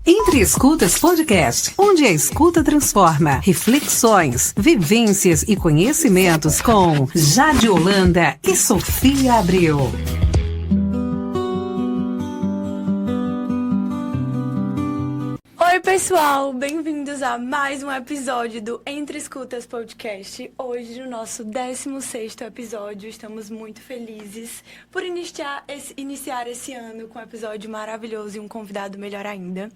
Entre Escutas Podcast, onde a escuta transforma. Reflexões, vivências e conhecimentos com Jade Holanda e Sofia Abreu. Oi pessoal, bem-vindos a mais um episódio do Entre Escutas Podcast. Hoje, no nosso 16º episódio, estamos muito felizes por iniciar esse ano com um episódio maravilhoso e um convidado melhor ainda.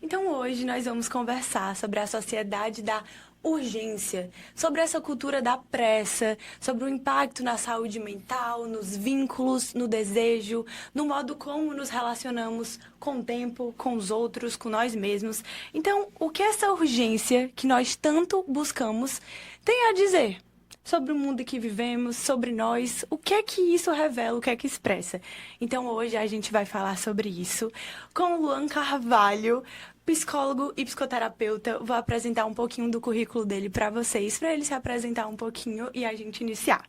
Então hoje nós vamos conversar sobre a sociedade da urgência, sobre essa cultura da pressa, sobre o impacto na saúde mental, nos vínculos, no desejo, no modo como nos relacionamos com o tempo, com os outros, com nós mesmos. Então, o que essa urgência que nós tanto buscamos tem a dizer sobre o mundo que vivemos, sobre nós, o que é que isso revela, o que é que expressa. Então, hoje a gente vai falar sobre isso com o Luan Carvalho, psicólogo e psicoterapeuta. Vou apresentar um pouquinho do currículo dele para vocês, para ele se apresentar um pouquinho e a gente iniciar.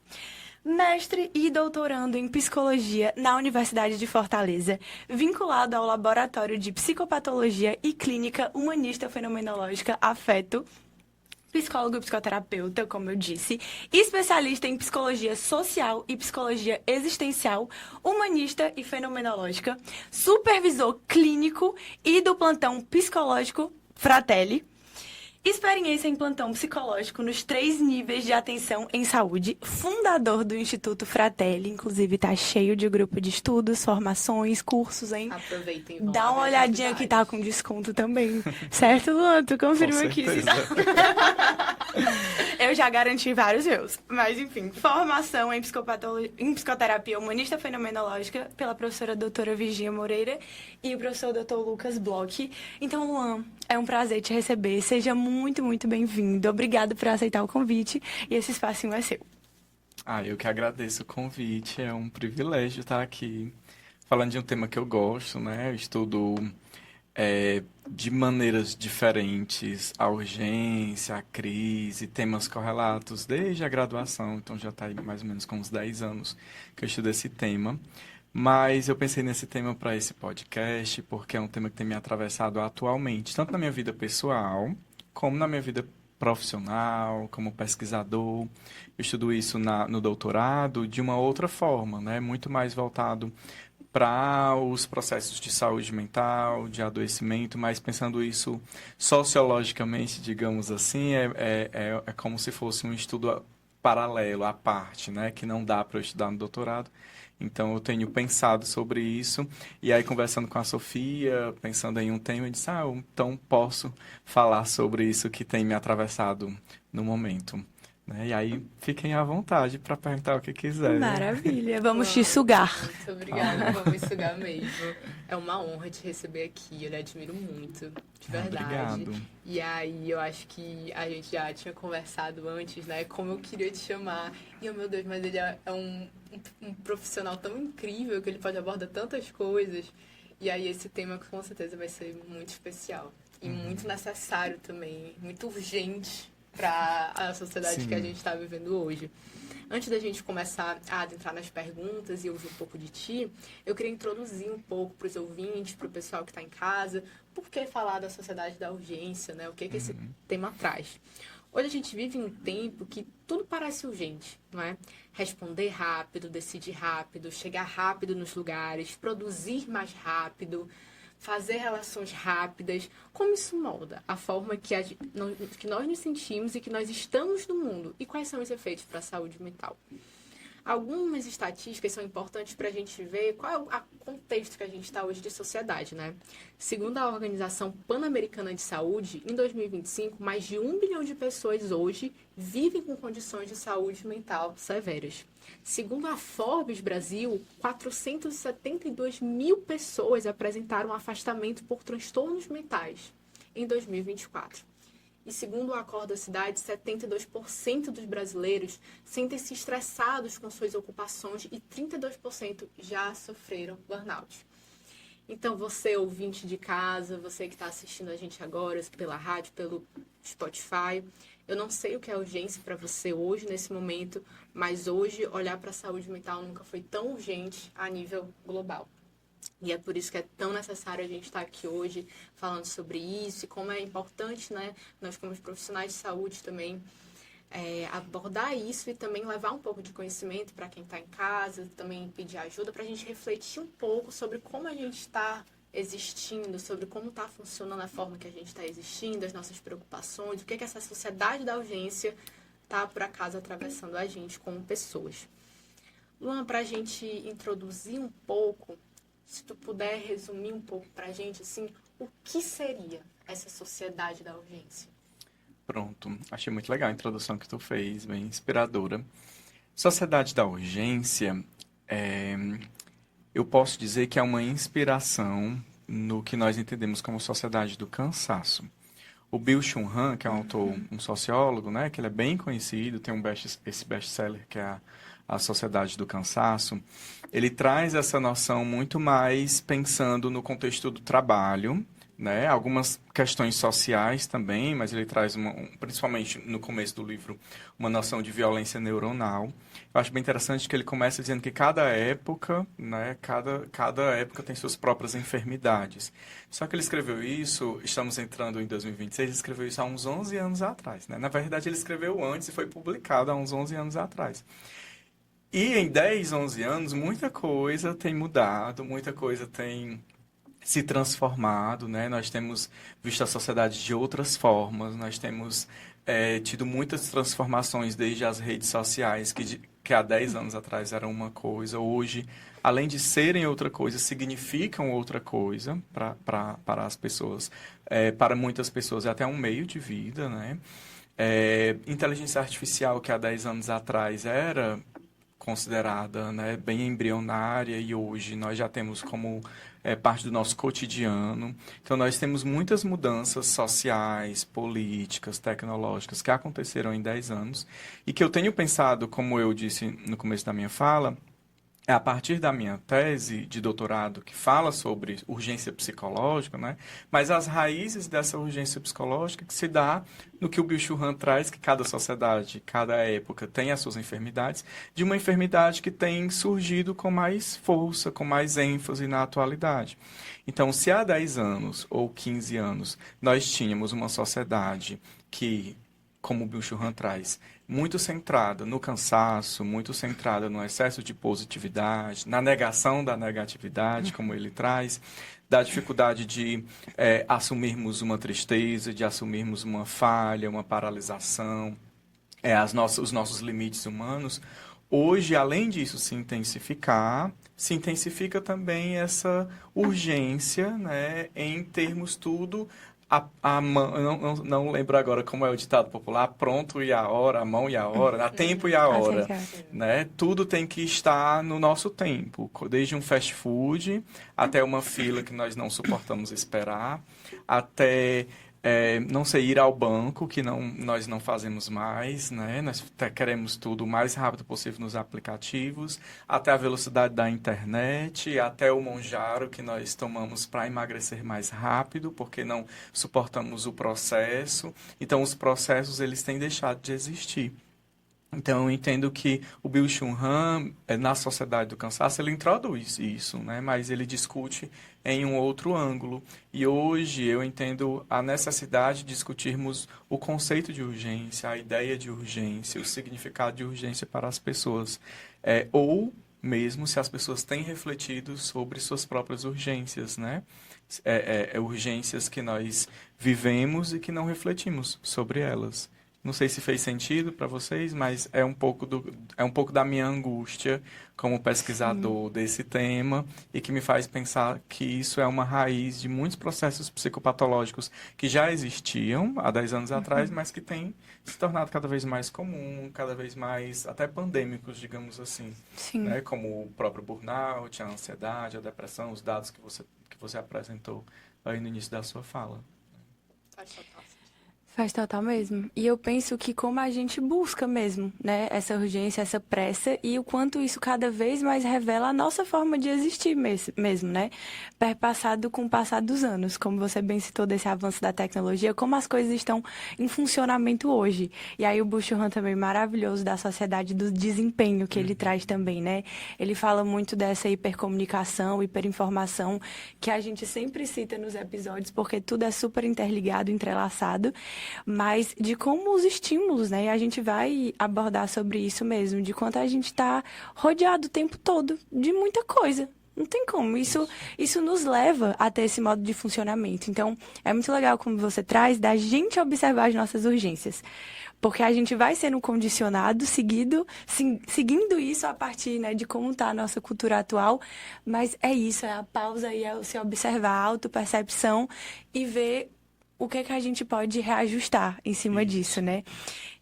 Mestre e doutorando em psicologia na Universidade de Fortaleza, vinculado ao Laboratório de Psicopatologia e Clínica Humanista Fenomenológica Afeto, psicólogo e psicoterapeuta, como eu disse, especialista em psicologia social e psicologia existencial, humanista e fenomenológica, supervisor clínico e do plantão psicológico Fratelli, experiência em plantão psicológico nos 3 níveis de atenção em saúde, fundador do Instituto Fratelli, inclusive tá cheio de grupo de estudos, formações, cursos, hein? Aproveitem. Dá uma olhadinha que tá com desconto também, certo, Luan? Tu confirma aqui. Eu já garanti vários meus, mas enfim, formação em psicoterapia humanista fenomenológica pela professora doutora Virginia Moreira e o professor doutor Lucas Bloch. Então, Luan, é um prazer te receber, seja muito, muito bem-vindo. Obrigado por aceitar o convite e esse espacinho é seu. Eu que agradeço o convite, é um privilégio estar aqui falando de um tema que eu gosto, né? Eu estudo de maneiras diferentes a urgência, a crise, temas correlatos desde a graduação, então já está aí mais ou menos com uns 10 anos que eu estudo esse tema. Mas eu pensei nesse tema para esse podcast porque é um tema que tem me atravessado atualmente, tanto na minha vida pessoal, como na minha vida profissional, como pesquisador. Eu estudo isso no doutorado de uma outra forma, né? Muito mais voltado para os processos de saúde mental, de adoecimento, mas pensando isso sociologicamente, digamos assim, é como se fosse um estudo paralelo, à parte, né? Que não dá para eu estudar no doutorado. Então, eu tenho pensado sobre isso, e aí conversando com a Sofia, pensando em um tema, eu disse, então posso falar sobre isso que tem me atravessado no momento. Né? E aí, fiquem à vontade para perguntar o que quiserem. Maravilha, vamos te sugar. Muito obrigada, vamos sugar mesmo. É uma honra te receber aqui, eu lhe admiro muito, de verdade. Obrigado. E aí, eu acho que a gente já tinha conversado antes, né, como eu queria te chamar. E, meu Deus, mas ele é um profissional tão incrível que ele pode abordar tantas coisas. E aí, esse tema com certeza vai ser muito especial. E muito necessário também, muito urgente para a sociedade que a gente está vivendo hoje. Antes da gente começar a adentrar nas perguntas e ouvir um pouco de ti, eu queria introduzir um pouco para os ouvintes, para o pessoal que está em casa, por que falar da sociedade da urgência, né? O que esse tema traz. Hoje a gente vive em um tempo que tudo parece urgente, não é? Responder rápido, decidir rápido, chegar rápido nos lugares, produzir mais rápido, fazer relações rápidas. Como isso molda a forma que nós nos sentimos e que nós estamos no mundo? E quais são os efeitos para a saúde mental? Algumas estatísticas são importantes para a gente ver qual é o contexto que a gente está hoje de sociedade, né? Segundo a Organização Pan-Americana de Saúde, em 2025, mais de 1 bilhão de pessoas hoje vivem com condições de saúde mental severas. Segundo a Forbes Brasil, 472 mil pessoas apresentaram afastamento por transtornos mentais em 2024. E segundo o Acorda Cidade, 72% dos brasileiros sentem-se estressados com suas ocupações e 32% já sofreram burnout. Então, você, ouvinte de casa, você que está assistindo a gente agora pela rádio, pelo Spotify, eu não sei o que é urgência para você hoje, nesse momento, mas hoje olhar para a saúde mental nunca foi tão urgente a nível global. E é por isso que é tão necessário a gente estar aqui hoje falando sobre isso e como é importante, né, nós como profissionais de saúde também abordar isso e também levar um pouco de conhecimento para quem está em casa, também pedir ajuda para a gente refletir um pouco sobre como a gente está existindo, sobre como está funcionando a forma que a gente está existindo, as nossas preocupações, o que essa sociedade da urgência está, por acaso, atravessando a gente como pessoas. Luan, para a gente introduzir um pouco, se tu puder resumir um pouco para a gente, assim, o que seria essa sociedade da urgência? Pronto, achei muito legal a introdução que tu fez, bem inspiradora. Sociedade da Urgência, eu posso dizer que é uma inspiração no que nós entendemos como sociedade do cansaço. O Byung-Chul Han, que é um autor, um sociólogo, né, que ele é bem conhecido, tem esse best-seller que é a Sociedade do Cansaço, ele traz essa noção muito mais pensando no contexto do trabalho, né, algumas questões sociais também, mas ele traz, principalmente no começo do livro, uma noção de violência neuronal. Eu acho bem interessante que ele começa dizendo que cada época, né, cada época tem suas próprias enfermidades. Só que ele escreveu isso, estamos entrando em 2026, ele escreveu isso há uns 11 anos atrás, né? Na verdade, ele escreveu antes e foi publicado há uns 11 anos atrás. E em 10, 11 anos, muita coisa tem mudado, muita coisa tem se transformado, né? Nós temos visto a sociedade de outras formas, nós temos tido muitas transformações desde as redes sociais, que há 10 anos atrás eram uma coisa, hoje, além de serem outra coisa, significam outra coisa para as pessoas. Para muitas pessoas é até um meio de vida, né? Inteligência artificial, que há 10 anos atrás era considerada, né, bem embrionária, e hoje nós já temos como parte do nosso cotidiano. Então, nós temos muitas mudanças sociais, políticas, tecnológicas que aconteceram em 10 anos e que eu tenho pensado, como eu disse no começo da minha fala, a partir da minha tese de doutorado, que fala sobre urgência psicológica, né? Mas as raízes dessa urgência psicológica que se dá no que o Byung-Chul Han traz, que cada sociedade, cada época tem as suas enfermidades, de uma enfermidade que tem surgido com mais força, com mais ênfase na atualidade. Então, se há 10 anos ou 15 anos nós tínhamos uma sociedade que, como o Byung-Chul Han traz, muito centrada no cansaço, muito centrada no excesso de positividade, na negação da negatividade, como ele traz, da dificuldade de assumirmos uma tristeza, de assumirmos uma falha, uma paralisação, os nossos limites humanos. Hoje, além disso se intensifica também essa urgência, né, em termos tudo eu não lembro agora como é o ditado popular, pronto e a hora, a mão e a hora, a tempo e a hora, né? Tudo tem que estar no nosso tempo, desde um fast food até uma fila que nós não suportamos esperar, até não sei, ir ao banco, que nós não fazemos mais, né? Nós queremos tudo o mais rápido possível nos aplicativos, até a velocidade da internet, até o Monjaro que nós tomamos para emagrecer mais rápido, porque não suportamos o processo. Então, os processos, eles têm deixado de existir. Então, eu entendo que o Byung-Chul Han, na Sociedade do Cansaço, ele introduz isso, né? Mas ele discute em um outro ângulo. E hoje eu entendo a necessidade de discutirmos o conceito de urgência, a ideia de urgência, o significado de urgência para as pessoas. Ou mesmo se as pessoas têm refletido sobre suas próprias urgências, né? Urgências que nós vivemos e que não refletimos sobre elas. Não sei se fez sentido para vocês, mas é um pouco da minha angústia como pesquisador desse tema e que me faz pensar que isso é uma raiz de muitos processos psicopatológicos que já existiam há 10 anos atrás, mas que têm se tornado cada vez mais comum, cada vez mais até pandêmicos, digamos assim. Sim. Né? Como o próprio burnout, a ansiedade, a depressão, os dados que você apresentou aí no início da sua fala. Faz total mesmo. E eu penso que como a gente busca mesmo, né, essa urgência, essa pressa, e o quanto isso cada vez mais revela a nossa forma de existir mesmo, né? Perpassado com o passar dos anos, como você bem citou desse avanço da tecnologia, como as coisas estão em funcionamento hoje. E aí o Bush-Han também maravilhoso da sociedade do desempenho que ele traz também, né? Ele fala muito dessa hipercomunicação, hiperinformação, que a gente sempre cita nos episódios, porque tudo é super interligado, entrelaçado, mas de como os estímulos, né? E a gente vai abordar sobre isso mesmo, de quanto a gente está rodeado o tempo todo de muita coisa. Não tem como. Isso nos leva a ter esse modo de funcionamento. Então, é muito legal como você traz da gente observar as nossas urgências. Porque a gente vai sendo condicionado, seguindo isso a partir, né, de como está a nossa cultura atual. Mas é isso, é a pausa e é o se observar, a autopercepção e ver o que é que a gente pode reajustar em cima disso, né?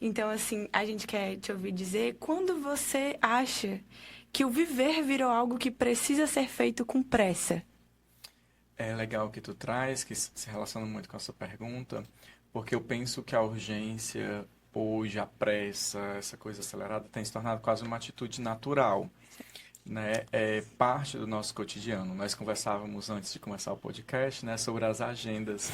Então, assim, a gente quer te ouvir dizer, quando você acha que o viver virou algo que precisa ser feito com pressa? É legal que tu traz, que se relaciona muito com a sua pergunta, porque eu penso que a urgência, hoje, a pressa, essa coisa acelerada, tem se tornado quase uma atitude natural, né? É parte do nosso cotidiano. Nós conversávamos antes de começar o podcast, né, sobre as agendas.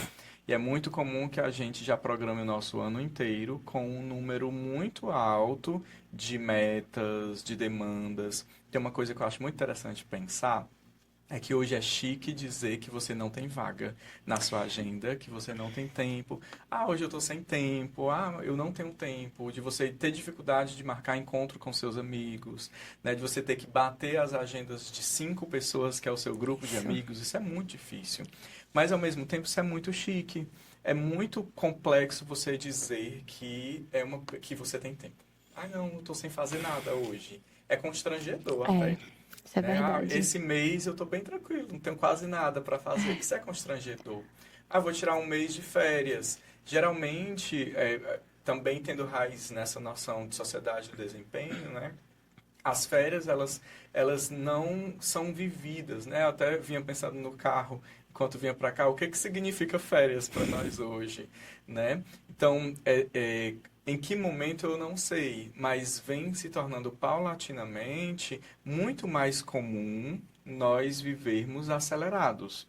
E é muito comum que a gente já programe o nosso ano inteiro com um número muito alto de metas, de demandas. Tem uma coisa que eu acho muito interessante pensar, é que hoje é chique dizer que você não tem vaga na sua agenda, que você não tem tempo. Ah, hoje eu estou sem tempo. Ah, eu não tenho tempo. De você ter dificuldade de marcar encontro com seus amigos, né? De você ter que bater as agendas de 5 pessoas, que é o seu grupo de amigos. Isso é muito difícil. Mas, ao mesmo tempo, isso é muito chique. É muito complexo você dizer que você tem tempo. Ah, não estou sem fazer nada hoje. É constrangedor até. Isso é verdade. Esse mês eu estou bem tranquilo, não tenho quase nada para fazer. Isso é constrangedor. Ah, vou tirar um mês de férias. Geralmente, também tendo raiz nessa noção de sociedade do desempenho, né? As férias, elas não são vividas, né? Eu até vinha pensando no carro, enquanto vinha para cá, o que significa férias para nós hoje, né? Então, em que momento eu não sei, mas vem se tornando paulatinamente muito mais comum nós vivermos acelerados.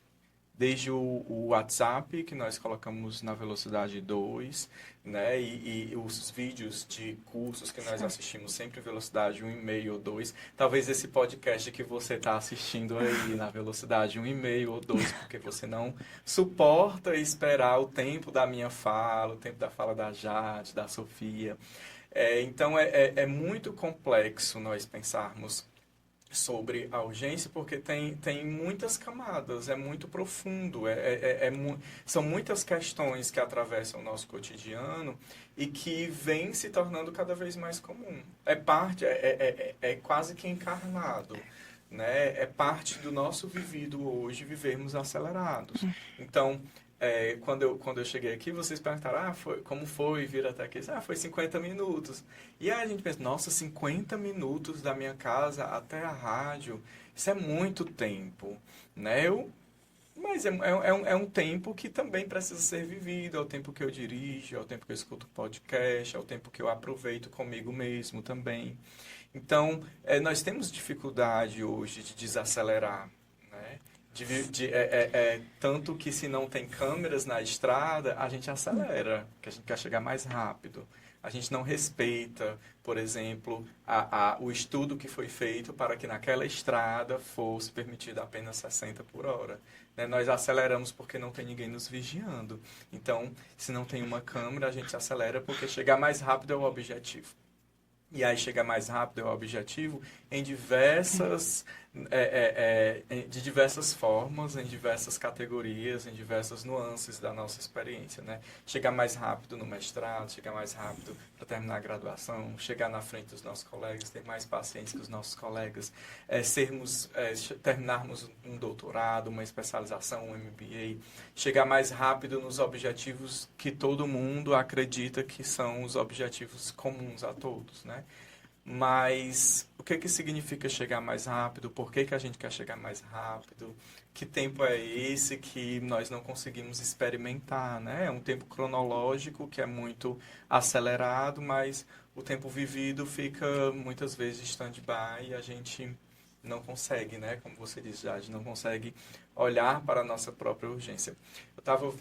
Desde o WhatsApp, que nós colocamos na velocidade 2, né? E os vídeos de cursos que nós assistimos sempre em velocidade 1,5 ou 2. Talvez esse podcast que você está assistindo aí na velocidade 1,5 ou 2, porque você não suporta esperar o tempo da minha fala, o tempo da fala da Jade, da Sofia. Então, é muito complexo nós pensarmos sobre a urgência, porque tem muitas camadas, é muito profundo, são muitas questões que atravessam o nosso cotidiano e que vem se tornando cada vez mais comum. É quase que encarnado, né? É parte do nosso vivido hoje, vivermos acelerados. Então, quando eu cheguei aqui, vocês perguntaram, como foi vir até aqui? Foi 50 minutos. E aí a gente pensa, nossa, 50 minutos da minha casa até a rádio, isso é muito tempo, né? Mas é um tempo que também precisa ser vivido, é o tempo que eu dirijo, é o tempo que eu escuto podcast, é o tempo que eu aproveito comigo mesmo também. Então, nós temos dificuldade hoje de desacelerar, né? Tanto que se não tem câmeras na estrada, a gente acelera, que a gente quer chegar mais rápido. A gente não respeita, por exemplo, o estudo que foi feito para que naquela estrada fosse permitido apenas 60 por hora. Né? Nós aceleramos porque não tem ninguém nos vigiando. Então, se não tem uma câmera, a gente acelera porque chegar mais rápido é o objetivo. E aí chegar mais rápido é o objetivo em de diversas formas, em diversas categorias, em diversas nuances da nossa experiência, né? Chegar mais rápido no mestrado, chegar mais rápido para terminar a graduação, chegar na frente dos nossos colegas, ter mais paciência que os nossos colegas, terminarmos um doutorado, uma especialização, um MBA, chegar mais rápido nos objetivos que todo mundo acredita que são os objetivos comuns a todos, né? Mas o que que significa chegar mais rápido? Por que que a gente quer chegar mais rápido? Que tempo é esse que nós não conseguimos experimentar, né? É um tempo cronológico que é muito acelerado, mas o tempo vivido fica muitas vezes em stand-by e a gente não consegue, né? Como você disse, Jade, não consegue olhar para a nossa própria urgência. Eu estava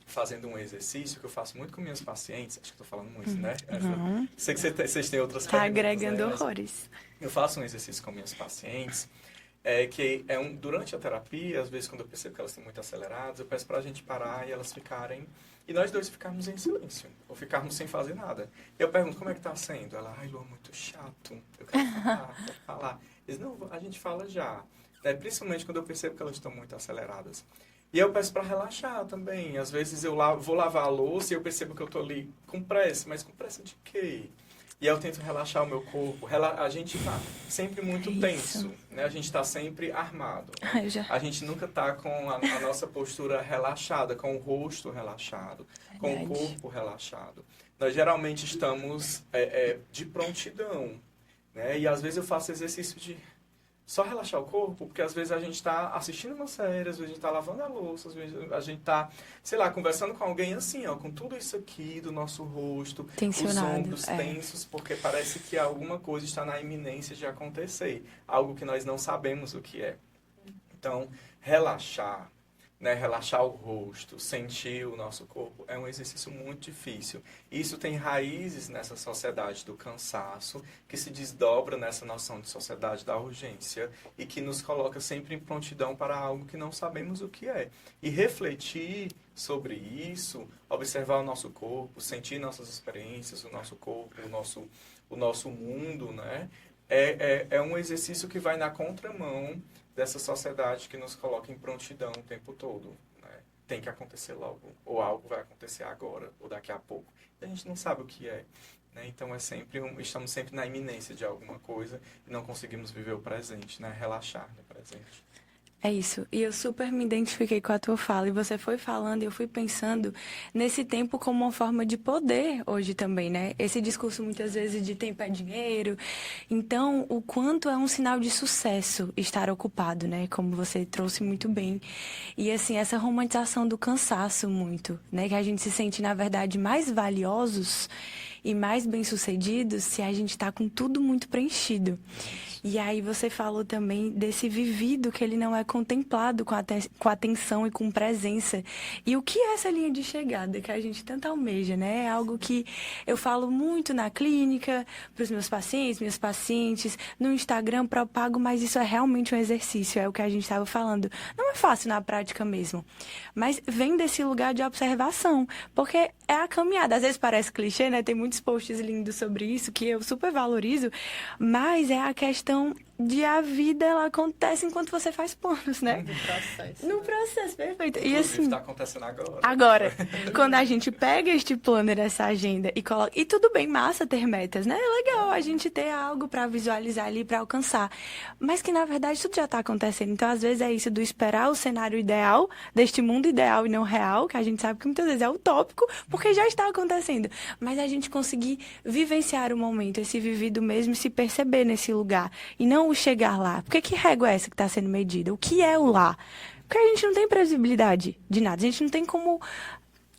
fazendo um exercício que eu faço muito com minhas pacientes, acho que estou falando muito, né? Sei que vocês têm outras Tá perguntas, agregando né? Mas horrores. eu faço um exercício com minhas pacientes, durante a terapia, às vezes quando eu percebo que elas estão muito aceleradas, eu peço para a gente parar e elas ficarem, e nós dois ficarmos em silêncio, ou ficarmos sem fazer nada. Eu pergunto, como é que está sendo? Ela, ai, Lu, muito chato, eu quero falar, quero falar. Eles, não, a gente fala já. Principalmente quando eu percebo que elas estão muito aceleradas. E eu peço para relaxar também. Às vezes eu vou lavar a louça e eu percebo que eu estou ali com pressa, mas com pressa de quê? E eu tento relaxar o meu corpo. A gente está sempre muito tenso, né? A gente está sempre armado. Né? A gente nunca está com a nossa postura relaxada, com o rosto relaxado, com o corpo relaxado. Nós geralmente estamos de prontidão, né? E às vezes eu faço exercício de só relaxar o corpo, porque às vezes a gente está assistindo uma série, às vezes a gente está lavando a louça, às vezes a gente está, sei lá, conversando com alguém assim, ó, com tudo isso aqui do nosso rosto, os ombros tensos, porque parece que alguma coisa está na iminência de acontecer, algo que nós não sabemos o que é. Então, relaxar, né, relaxar o rosto, sentir o nosso corpo, é um exercício muito difícil. Isso tem raízes nessa sociedade do cansaço, que se desdobra nessa noção de sociedade da urgência e que nos coloca sempre em prontidão para algo que não sabemos o que é. E refletir sobre isso, observar o nosso corpo, sentir nossas experiências, o nosso corpo, o nosso mundo, né, é um exercício que vai na contramão dessa sociedade que nos coloca em prontidão o tempo todo, né? Tem que acontecer logo, ou algo vai acontecer agora, ou daqui a pouco. E a gente não sabe o que é, né? Então estamos sempre na iminência de alguma coisa e não conseguimos viver o presente, né? Relaxar no presente. É isso. E eu super me identifiquei com a tua fala. E você foi falando e eu fui pensando nesse tempo como uma forma de poder hoje também, né? Esse discurso muitas vezes de tempo é dinheiro. Então, o quanto é um sinal de sucesso estar ocupado, né? Como você trouxe muito bem. E, assim, essa romantização do cansaço muito, né? Que a gente se sente, na verdade, mais valiosos e mais bem-sucedidos se a gente está com tudo muito preenchido. E aí você falou também desse vivido que ele não é contemplado com atenção e com presença. E o que é essa linha de chegada que a gente tanto almeja, né? É algo que eu falo muito na clínica, para os meus pacientes, minhas pacientes, no Instagram propago, mas isso é realmente um exercício, é o que a gente estava falando. Não é fácil na prática mesmo, mas vem desse lugar de observação, porque é a caminhada. Às vezes parece clichê, né? Tem muitos posts lindos sobre isso, que eu super valorizo, mas é a questão de a vida, ela acontece enquanto você faz planos, né? No processo, perfeito. E assim, está acontecendo agora. Agora, quando a gente pega este planner, essa agenda e coloca... E tudo bem, massa ter metas, né? É legal a gente ter algo para visualizar ali, para alcançar. Mas que, na verdade, tudo já está acontecendo. Então, às vezes, é isso do esperar o cenário ideal, deste mundo ideal e não real, que a gente sabe que muitas vezes é utópico, porque já está acontecendo. Mas a gente conseguir vivenciar o momento, esse vivido mesmo, e se perceber nesse lugar. E não o chegar lá. Por que régua é essa que está sendo medida? O que é o lá? Porque a gente não tem previsibilidade de nada. A gente não tem como...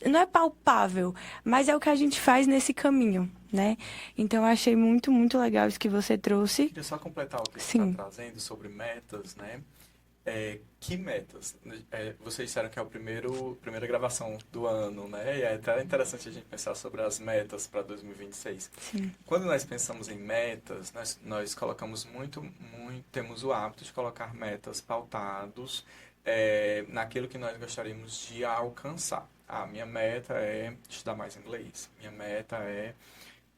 Não é palpável, mas é o que a gente faz nesse caminho, né? Então, eu achei muito, muito legal isso que você trouxe. Queria só completar o que você está trazendo sobre metas, né? Que metas? Vocês disseram que é a primeira gravação do ano, né? E é até interessante a gente pensar sobre as metas para 2026. Sim. Quando nós pensamos em metas, nós colocamos temos o hábito de colocar metas pautados naquilo que nós gostaríamos de alcançar. Minha meta é estudar mais inglês. Minha meta é,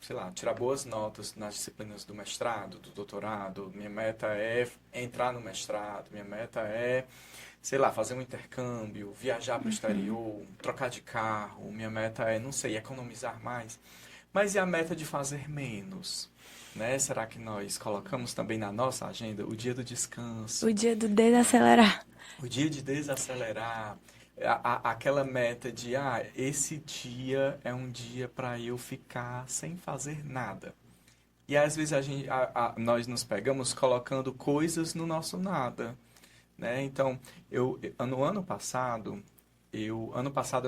sei lá, tirar boas notas nas disciplinas do mestrado, do doutorado. Minha meta é entrar no mestrado. Minha meta é, sei lá, fazer um intercâmbio, viajar para o exterior, trocar de carro. Minha meta é, não sei, economizar mais. Mas e a meta de fazer menos? Né? Será que nós colocamos também na nossa agenda o dia do descanso? O dia do desacelerar. O dia de desacelerar. Aquela meta de, esse dia é um dia para eu ficar sem fazer nada. E às vezes nós nos pegamos colocando coisas no nosso nada, né? Então, no ano passado, eu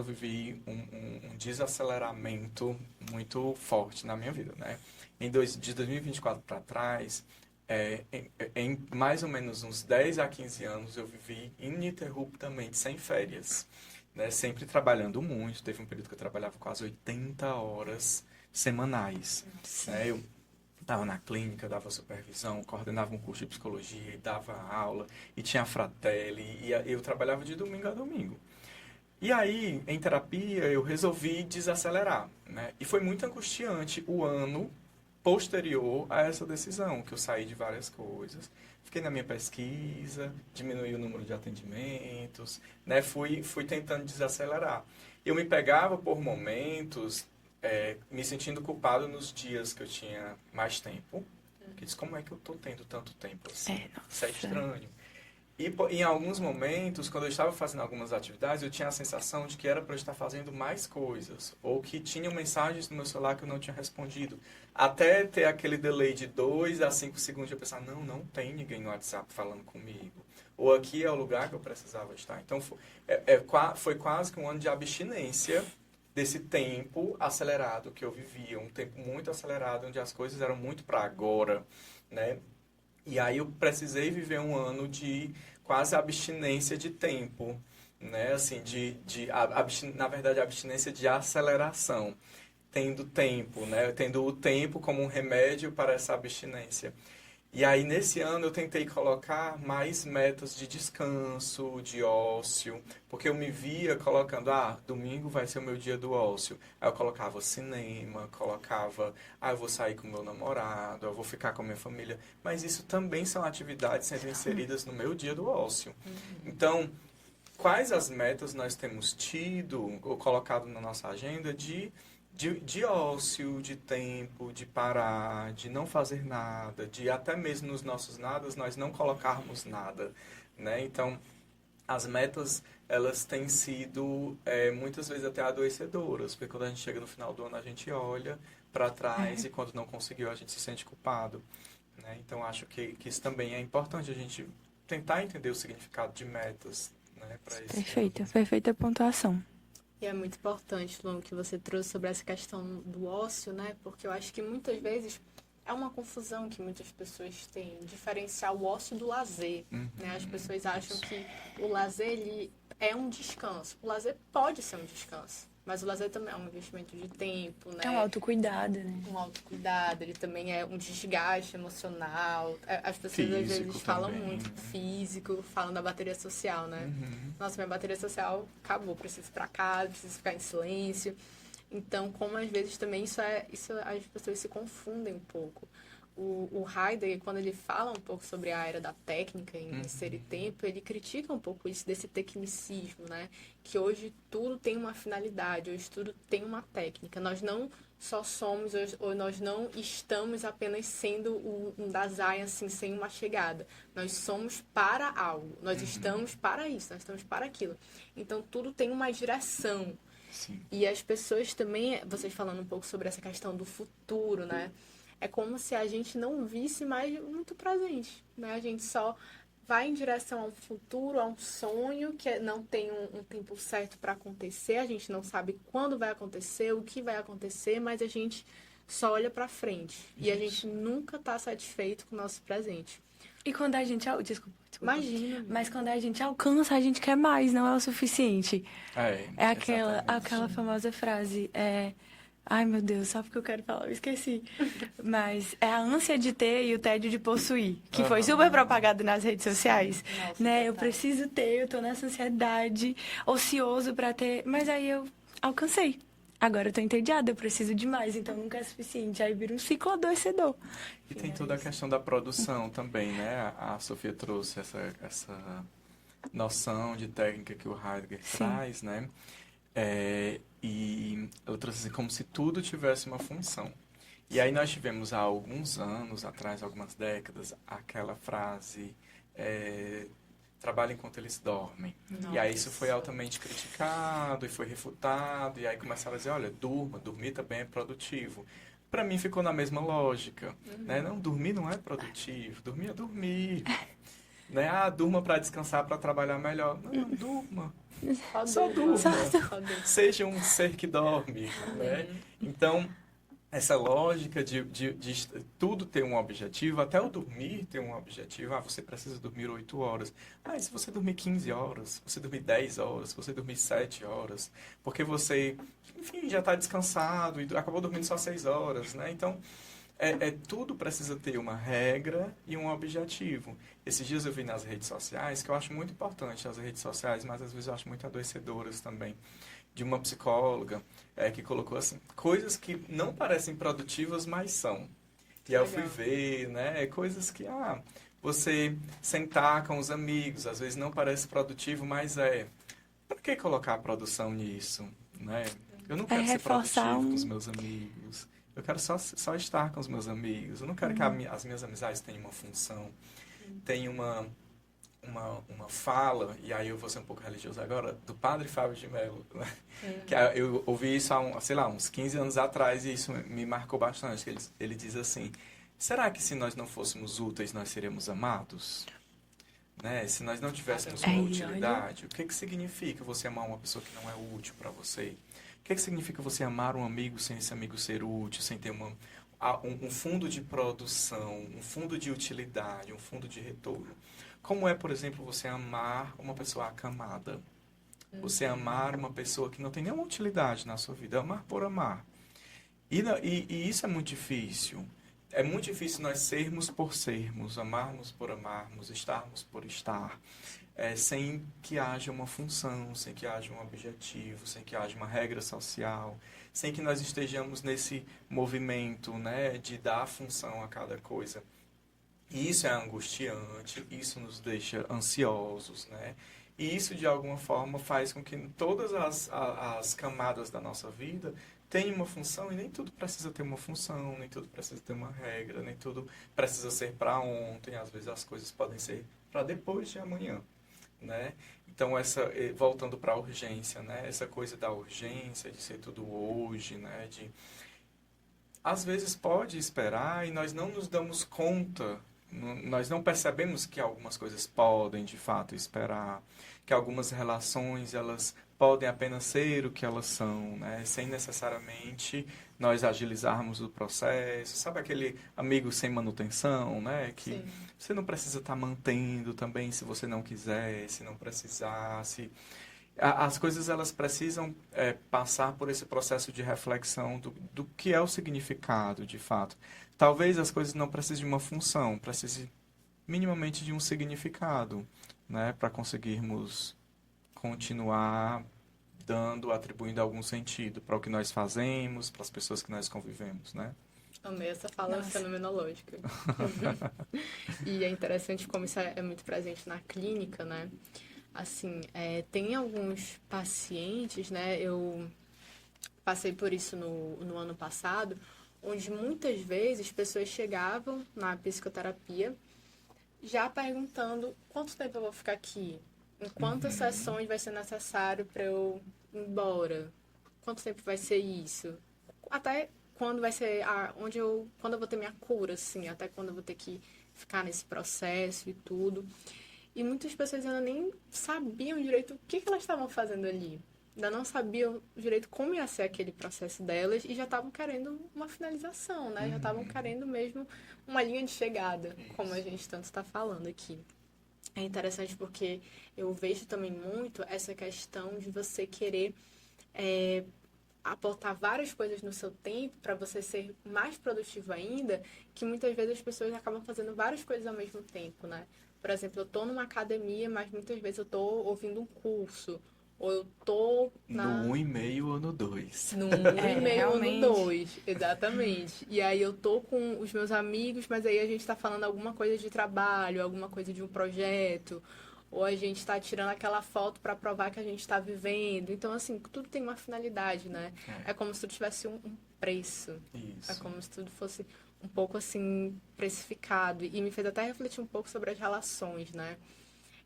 vivi um desaceleramento muito forte na minha vida, né? De 2024 para trás, em mais ou menos uns 10 a 15 anos, eu vivi ininterruptamente, sem férias, né? Sempre trabalhando muito. Teve um período que eu trabalhava quase 80 horas semanais, né? Eu estava na clínica, dava supervisão, coordenava um curso de psicologia, e dava aula, e tinha a Fratelli, e eu trabalhava de domingo a domingo. E aí, em terapia, eu resolvi desacelerar, né? E foi muito angustiante o ano posterior a essa decisão, que eu saí de várias coisas. Fiquei na minha pesquisa, diminuí o número de atendimentos, né? Fui tentando desacelerar. Eu me pegava por momentos, me sentindo culpado nos dias que eu tinha mais tempo. Que diz, como é que eu tô tendo tanto tempo assim? Isso é estranho. E em alguns momentos, quando eu estava fazendo algumas atividades, eu tinha a sensação de que era para eu estar fazendo mais coisas. Ou que tinham mensagens no meu celular que eu não tinha respondido. Até ter aquele delay de 2 a 5 segundos de eu pensar, não tem ninguém no WhatsApp falando comigo. Ou aqui é o lugar que eu precisava estar. Então, foi quase que um ano de abstinência desse tempo acelerado que eu vivia. Um tempo muito acelerado, onde as coisas eram muito para agora, né? E aí eu precisei viver um ano de quase abstinência de tempo, né? Assim, na verdade, abstinência de aceleração, tendo tempo, né? Tendo o tempo como um remédio para essa abstinência. E aí, nesse ano, eu tentei colocar mais metas de descanso, de ócio, porque eu me via colocando, domingo vai ser o meu dia do ócio. Aí eu colocava cinema, eu vou sair com meu namorado, eu vou ficar com a minha família. Mas isso também são atividades sendo inseridas no meu dia do ócio. Então, quais as metas nós temos tido ou colocado na nossa agenda de ócio, de tempo, de parar, de não fazer nada, de até mesmo nos nossos nadas nós não colocarmos nada, né? Então, as metas, elas têm sido muitas vezes até adoecedoras, porque quando a gente chega no final do ano, a gente olha para trás e quando não conseguiu, a gente se sente culpado, né? Então, acho que isso também é importante, a gente tentar entender o significado de metas, né? Perfeita pontuação. E é muito importante, Luan, que você trouxe sobre essa questão do ócio, né? Porque eu acho que muitas vezes é uma confusão que muitas pessoas têm, diferenciar o ócio do lazer, né? As pessoas acham que o lazer, ele é um descanso. O lazer pode ser um descanso, mas o lazer também é um investimento de tempo, né? É um autocuidado, né? Um autocuidado, ele também é um desgaste emocional. As pessoas Físico às vezes falam também, muito físico, falam da bateria social, né? Nossa, minha bateria social acabou, preciso ir pra casa, preciso ficar em silêncio. Então, como às vezes também isso as pessoas se confundem um pouco. O Heidegger, quando ele fala um pouco sobre a era da técnica em Ser e Tempo, ele critica um pouco isso, desse tecnicismo, né? Que hoje tudo tem uma finalidade, hoje tudo tem uma técnica. Nós não só somos, ou nós não estamos apenas sendo um design, assim, sem uma chegada. Nós somos para algo, nós estamos para isso, nós estamos para aquilo. Então, tudo tem uma direção. Sim. E as pessoas também, vocês falando um pouco sobre essa questão do futuro, né? É como se a gente não visse mais muito presente, né? A gente só vai em direção a um futuro, a um sonho que não tem um tempo certo para acontecer. A gente não sabe quando vai acontecer, o que vai acontecer, mas a gente só olha para frente. E a gente nunca está satisfeito com o nosso presente. E quando a gente... Desculpa. Imagina. Mas quando a gente alcança, a gente quer mais, não é o suficiente. É aquela famosa frase, ai, meu Deus, só porque eu quero falar, eu esqueci. Mas é a ânsia de ter e o tédio de possuir, que foi super propagado nas redes sociais. Nossa, né? Eu preciso ter, eu tô nessa ansiedade, ocioso pra ter, mas aí eu alcancei. Agora eu tô entediada, eu preciso de mais, então nunca é suficiente. Aí vira um ciclo adoecedor. E tem toda a questão da produção também, né? A Sofia trouxe essa noção de técnica que o Heidegger traz, né? E ela trouxe assim, como se tudo tivesse uma função. E aí nós tivemos há alguns anos atrás, algumas décadas, aquela frase, trabalha enquanto eles dormem. Nossa. E aí isso foi altamente criticado e foi refutado, e aí começaram a dizer, olha, dormir também é produtivo. Para mim ficou na mesma lógica, né? Não, dormir não é produtivo, dormir é dormir. Né? Ah, durma para descansar, para trabalhar melhor. Não, durma. Só durma. Seja um ser que dorme, né? Então, essa lógica de tudo ter um objetivo, até o dormir ter um objetivo. Ah, você precisa dormir 8 horas. Ah, e se você dormir 15 horas, se você dormir 10 horas, se você dormir 7 horas, porque você, enfim, já está descansado e acabou dormindo só 6 horas, né? Então, tudo precisa ter uma regra e um objetivo. Esses dias eu vi nas redes sociais, que eu acho muito importante as redes sociais, mas às vezes eu acho muito adoecedoras também, de uma psicóloga que colocou assim, coisas que não parecem produtivas, mas são. E aí eu fui ver, né, coisas que, você sentar com os amigos, às vezes não parece produtivo, mas é. Para que colocar a produção nisso, né? Eu não quero ser produtivo com os meus amigos. Eu quero só estar com os meus amigos. Eu não quero que as minhas amizades tenham uma função. Tem uma fala, e aí eu vou ser um pouco religioso agora, do padre Fábio de Mello. Né? Que eu ouvi isso há, uns 15 anos atrás e isso me marcou bastante. Ele diz assim, será que se nós não fôssemos úteis, nós seríamos amados? Né? Se nós não tivéssemos uma utilidade, o que significa você amar uma pessoa que não é útil para você? O que significa você amar um amigo sem esse amigo ser útil, sem ter um fundo de produção, um fundo de utilidade, um fundo de retorno? Como é, por exemplo, você amar uma pessoa acamada? Você amar uma pessoa que não tem nenhuma utilidade na sua vida, amar por amar. E isso é muito difícil. É muito difícil nós sermos por sermos, amarmos por amarmos, estarmos por estar, sem que haja uma função, sem que haja um objetivo, sem que haja uma regra social, sem que nós estejamos nesse movimento, né, de dar função a cada coisa. E isso é angustiante, isso nos deixa ansiosos, né? E isso, de alguma forma, faz com que todas as camadas da nossa vida tenham uma função, e nem tudo precisa ter uma função, nem tudo precisa ter uma regra, nem tudo precisa ser para ontem. Às vezes as coisas podem ser para depois de amanhã, né? Então, voltando para a urgência, né? Essa coisa da urgência, de ser tudo hoje, né? Às vezes pode esperar e nós não nos damos conta, nós não percebemos que algumas coisas podem, de fato, esperar, que algumas relações, elas podem apenas ser o que elas são, né? Sem necessariamente nós agilizarmos o processo. Sabe aquele amigo sem manutenção, né? Que Sim. Você não precisa estar mantendo também se você não quiser, se não precisar, As coisas, elas precisam passar por esse processo de reflexão do que é o significado, de fato. Talvez as coisas não precisem de uma função, precise minimamente de um significado, né? Para conseguirmos continuar atribuindo algum sentido para o que nós fazemos, para as pessoas que nós convivemos, né? Amei essa fala fenomenológica. E é interessante como isso é muito presente na clínica, né? Assim, tem alguns pacientes, né? Eu passei por isso no ano passado, onde muitas vezes pessoas chegavam na psicoterapia já perguntando quanto tempo eu vou ficar aqui, em quantas sessões vai ser necessário para eu ir embora, quanto tempo vai ser isso, até quando vai ser quando eu vou ter minha cura, assim, até quando eu vou ter que ficar nesse processo e tudo. E muitas pessoas ainda nem sabiam direito o que elas estavam fazendo ali. Ainda não sabiam direito como ia ser aquele processo delas e já estavam querendo uma finalização, né? Já estavam querendo mesmo uma linha de chegada, como a gente tanto está falando aqui. É interessante porque eu vejo também muito essa questão de você querer aportar várias coisas no seu tempo para você ser mais produtivo ainda, que muitas vezes as pessoas acabam fazendo várias coisas ao mesmo tempo, né? Por exemplo, eu estou numa academia, mas muitas vezes eu estou ouvindo um curso. Ou eu estou no 1,5 ou no 2. No 1,5 ou no 2, exatamente. E aí eu estou com os meus amigos, mas aí a gente está falando alguma coisa de trabalho, alguma coisa de um projeto. Ou a gente está tirando aquela foto para provar que a gente está vivendo. Então, assim, tudo tem uma finalidade, né? É como se tudo tivesse um preço. Isso. É como se tudo fosse um pouco assim precificado, e me fez até refletir um pouco sobre as relações, né?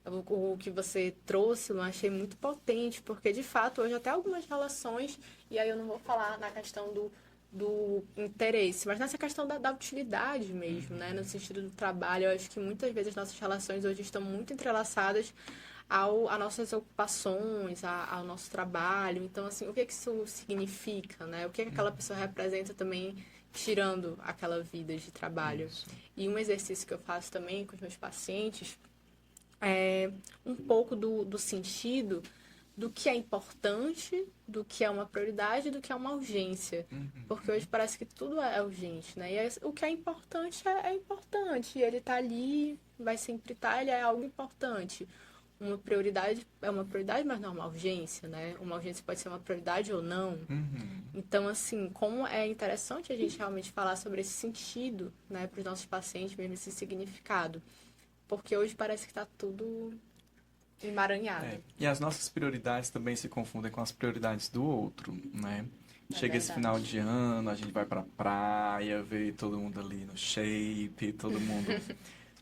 O que você trouxe, eu achei muito potente, porque de fato hoje até algumas relações, e aí eu não vou falar na questão do interesse, mas nessa questão da utilidade mesmo, né? No sentido do trabalho, eu acho que muitas vezes as nossas relações hoje estão muito entrelaçadas a nossas ocupações, ao nosso trabalho. Então, assim, o que isso significa, né? O que aquela pessoa representa também, tirando aquela vida de trabalho. Isso. E um exercício que eu faço também com os meus pacientes é um pouco do sentido do que é importante, do que é uma prioridade, do que é uma urgência. Porque hoje parece que tudo é urgente, né? E o que é importante é importante. Ele tá ali, vai sempre estar, ele é algo importante. Uma prioridade é uma prioridade, mas não é uma urgência, né? Uma urgência pode ser uma prioridade ou não. Então, assim, como é interessante a gente realmente falar sobre esse sentido, né, para os nossos pacientes, mesmo esse significado. Porque hoje parece que está tudo emaranhado. E as nossas prioridades também se confundem com as prioridades do outro, né? Chega esse final de ano, a gente vai pra praia, vê todo mundo ali no shape, todo mundo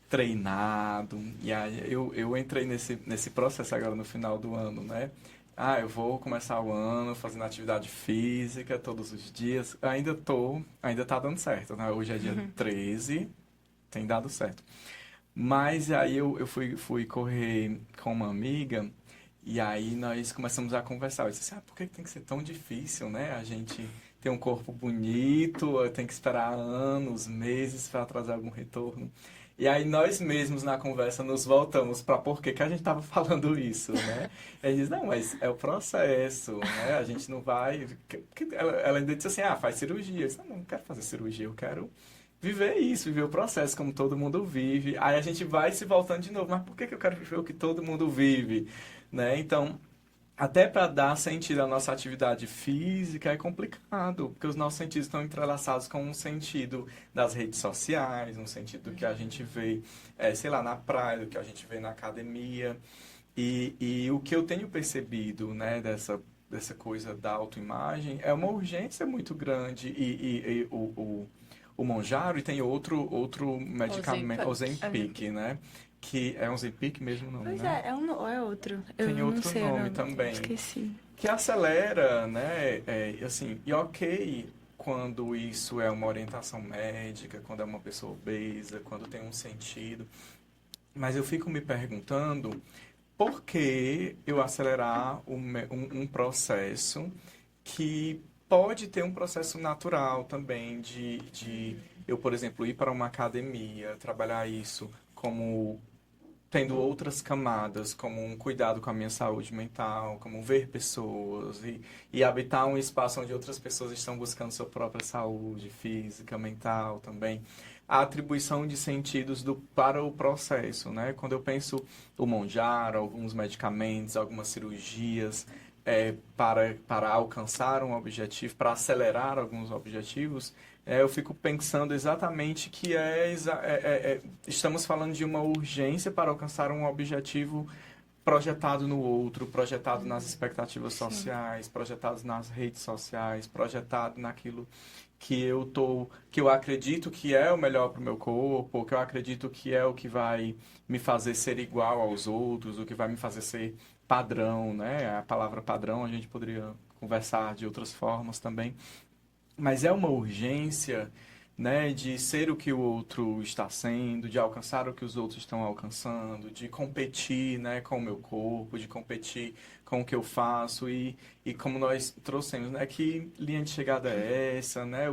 treinado. E aí eu entrei nesse processo agora no final do ano, né? Eu vou começar o ano fazendo atividade física todos os dias. Ainda tá dando certo, né? Hoje é dia 13, tem dado certo. Mas aí eu fui correr com uma amiga e aí nós começamos a conversar. Eu disse assim, por que tem que ser tão difícil, né? A gente tem um corpo bonito, tem que esperar anos, meses para trazer algum retorno. E aí nós mesmos na conversa nos voltamos para por que a gente estava falando isso, né? E aí diz, não, mas é o processo, né? A gente não vai... Ela ainda disse assim, faz cirurgia. Eu disse, não quero fazer cirurgia, eu quero viver isso, viver o processo como todo mundo vive. Aí a gente vai se voltando de novo, mas por que eu quero viver o que todo mundo vive, né? Então, até para dar sentido à nossa atividade física é complicado, porque os nossos sentidos estão entrelaçados com um sentido das redes sociais, um sentido do que a gente vê, sei lá, na praia, do que a gente vê na academia. E o que eu tenho percebido, né, dessa coisa da autoimagem é uma urgência muito grande. E o Mounjaro, e tem outro medicamento, Ozempic, né? Que é um Ozempic mesmo, não, Pois né? ou é outro. Tem Eu outro não sei, nome também. Esqueci. Que acelera, né? Assim, e ok quando isso é uma orientação médica, quando é uma pessoa obesa, quando tem um sentido. Mas eu fico me perguntando por que eu acelerar um processo que pode ter um processo natural também de eu, por exemplo, ir para uma academia, trabalhar isso como tendo outras camadas, como um cuidado com a minha saúde mental, como ver pessoas e habitar um espaço onde outras pessoas estão buscando sua própria saúde física, mental também. A atribuição de sentidos para o processo, né? Quando eu penso o Mounjaro, alguns medicamentos, algumas cirurgias, para alcançar um objetivo, para acelerar alguns objetivos, eu fico pensando exatamente que estamos falando de uma urgência para alcançar um objetivo projetado no outro, projetado nas expectativas sociais, projetado nas redes sociais, projetado naquilo que eu acredito que é o melhor para o meu corpo, que eu acredito que é o que vai me fazer ser igual aos outros, o que vai me fazer ser padrão, né? A palavra padrão a gente poderia conversar de outras formas também. Mas é uma urgência, né, de ser o que o outro está sendo, de alcançar o que os outros estão alcançando, de competir, né, com o meu corpo, de competir com o que eu faço e como nós trouxemos, né, que linha de chegada é essa, né,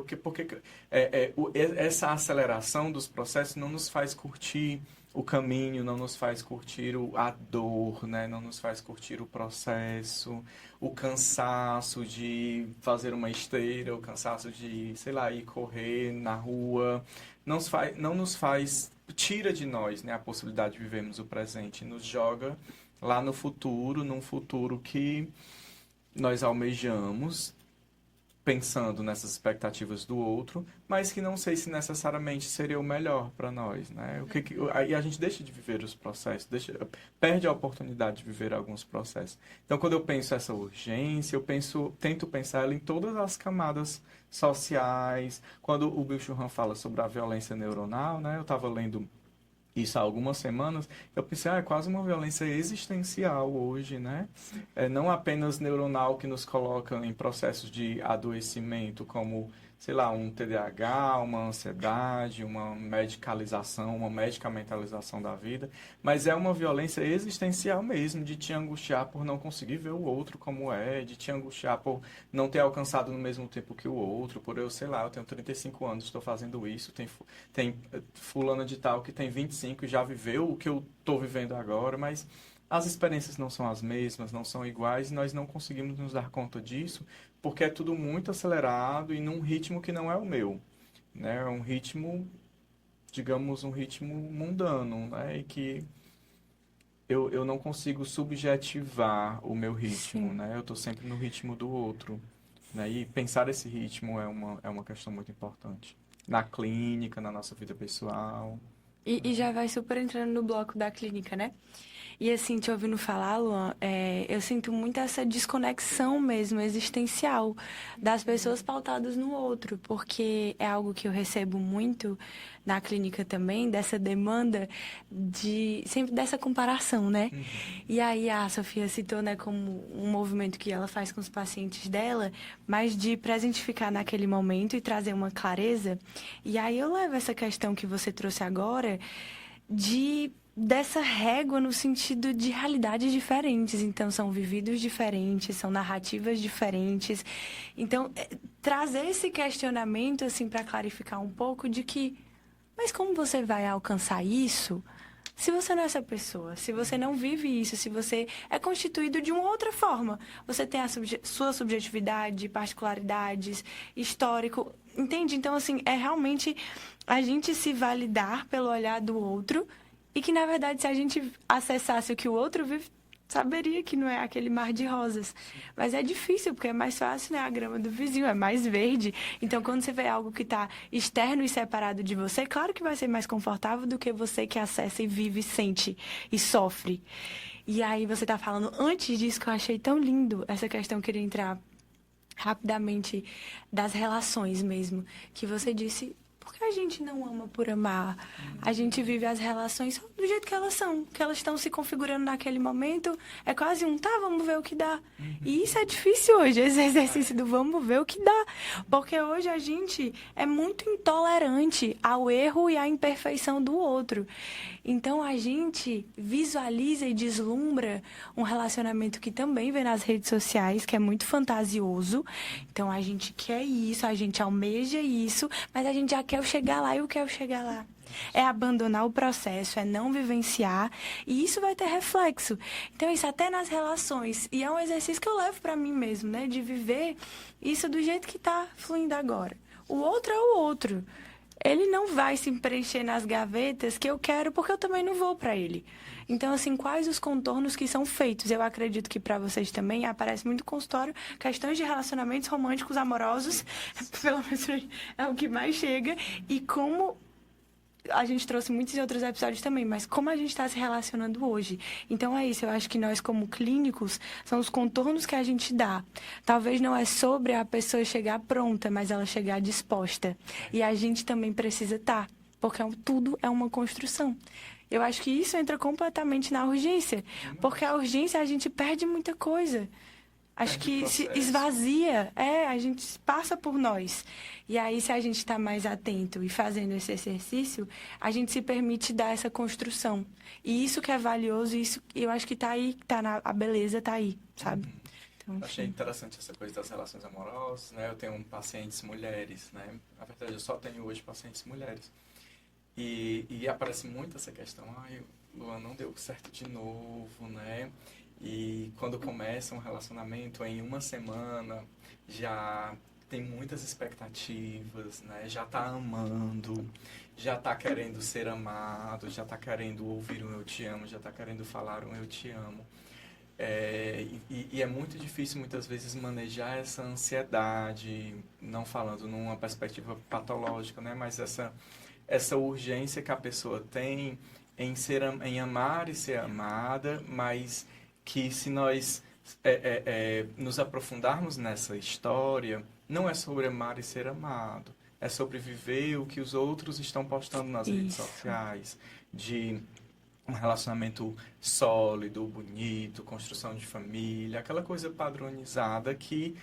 essa aceleração dos processos não nos faz curtir o caminho, não nos faz curtir a dor, né? Não nos faz curtir o processo, o cansaço de fazer uma esteira, o cansaço de, sei lá, ir correr na rua. Não nos faz, tira de nós, né, a possibilidade de vivermos o presente, nos joga lá no futuro, num futuro que nós almejamos, pensando nessas expectativas do outro, mas que não sei se necessariamente seria o melhor para nós, né? Aí a gente deixa de viver os processos, perde a oportunidade de viver alguns processos. Então, quando eu penso essa urgência, tento pensar ela em todas as camadas sociais. Quando o Byung-Chul Han fala sobre a violência neuronal, né? Eu estava lendo isso há algumas semanas, eu pensei, é quase uma violência existencial hoje, né? É não apenas neuronal que nos coloca em processos de adoecimento, como, sei lá, um TDAH, uma ansiedade, uma medicalização, uma medicamentalização da vida, mas é uma violência existencial mesmo, de te angustiar por não conseguir ver o outro como é, de te angustiar por não ter alcançado no mesmo tempo que o outro, por eu, sei lá, eu tenho 35 anos, estou fazendo isso, tem fulana de tal que tem 25 e já viveu o que eu estou vivendo agora, mas as experiências não são as mesmas, não são iguais, e nós não conseguimos nos dar conta disso, porque é tudo muito acelerado e num ritmo que não é o meu, né? É um ritmo, digamos, um ritmo mundano, né? E que eu não consigo subjetivar o meu ritmo, Sim. né? Eu estou sempre no ritmo do outro, né? E pensar esse ritmo é uma questão muito importante. Na clínica, na nossa vida pessoal. E já vai super entrando no bloco da clínica, né? E assim, te ouvindo falar, Luan, eu sinto muito essa desconexão mesmo existencial das pessoas pautadas no outro, porque é algo que eu recebo muito na clínica também, dessa demanda de sempre dessa comparação, né? E aí a Sofia citou, né, como um movimento que ela faz com os pacientes dela, mas de presentificar naquele momento e trazer uma clareza. E aí eu levo essa questão que você trouxe agora de dessa régua no sentido de realidades diferentes. Então, são vividos diferentes, são narrativas diferentes. Então, trazer esse questionamento, assim, para clarificar um pouco de que, mas como você vai alcançar isso se você não é essa pessoa? Se você não vive isso, se você é constituído de uma outra forma. Você tem a sua subjetividade, particularidades, histórico, entende? Então, assim, é realmente a gente se validar pelo olhar do outro e que, na verdade, se a gente acessasse o que o outro vive, saberia que não é aquele mar de rosas. Mas é difícil, porque é mais fácil, né? A grama do vizinho é mais verde. Então, quando você vê algo que está externo e separado de você, claro que vai ser mais confortável do que você que acessa e vive, sente e sofre. E aí você está falando, antes disso, que eu achei tão lindo, essa questão, eu queria entrar rapidamente das relações mesmo, que você disse, porque a gente não ama por amar. A gente vive as relações do jeito que elas são, que elas estão se configurando naquele momento. É quase um, tá, vamos ver o que dá. E isso é difícil hoje, esse exercício do vamos ver o que dá. Porque hoje a gente é muito intolerante ao erro e à imperfeição do outro. Então a gente visualiza e deslumbra um relacionamento que também vem nas redes sociais, que é muito fantasioso. Então a gente quer isso, a gente almeja isso, mas a gente já quer chegar lá e eu quero chegar lá. É abandonar o processo, é não vivenciar, e isso vai ter reflexo. Então, isso até nas relações. E é um exercício que eu levo para mim mesmo, né? De viver isso do jeito que está fluindo agora. O outro é o outro. Ele não vai se preencher nas gavetas que eu quero, porque eu também não vou para ele. Então, assim, quais os contornos que são feitos? Eu acredito que para vocês também aparece muito consultório, questões de relacionamentos românticos, amorosos, pelo menos é o que mais chega, e como a gente trouxe muitos outros episódios também, mas como a gente está se relacionando hoje. Então é isso, eu acho que nós como clínicos, são os contornos que a gente dá. Talvez não é sobre a pessoa chegar pronta, mas ela chegar disposta. E a gente também precisa estar, porque tudo é uma construção. Eu acho que isso entra completamente na urgência, porque a urgência a gente perde muita coisa. Acho que se esvazia, a gente passa por nós. E aí, se a gente está mais atento e fazendo esse exercício, a gente se permite dar essa construção. E isso que é valioso, isso eu acho que está aí, a beleza está aí, sabe? Então, Achei interessante essa coisa das relações amorosas, né? Eu tenho pacientes mulheres, né? Na verdade, eu só tenho hoje pacientes mulheres. E aparece muito essa questão, Luan, não deu certo de novo, né? E quando começa um relacionamento, em uma semana, já tem muitas expectativas, né? Já tá amando, já tá querendo ser amado, já tá querendo ouvir um eu te amo, já tá querendo falar um eu te amo. E é muito difícil, muitas vezes, manejar essa ansiedade, não falando numa perspectiva patológica, né? Mas essa urgência que a pessoa tem em amar e ser amada, mas que se nós nos aprofundarmos nessa história, não é sobre amar e ser amado, é sobre viver o que os outros estão postando nas redes sociais, de um relacionamento sólido, bonito, construção de família, aquela coisa padronizada que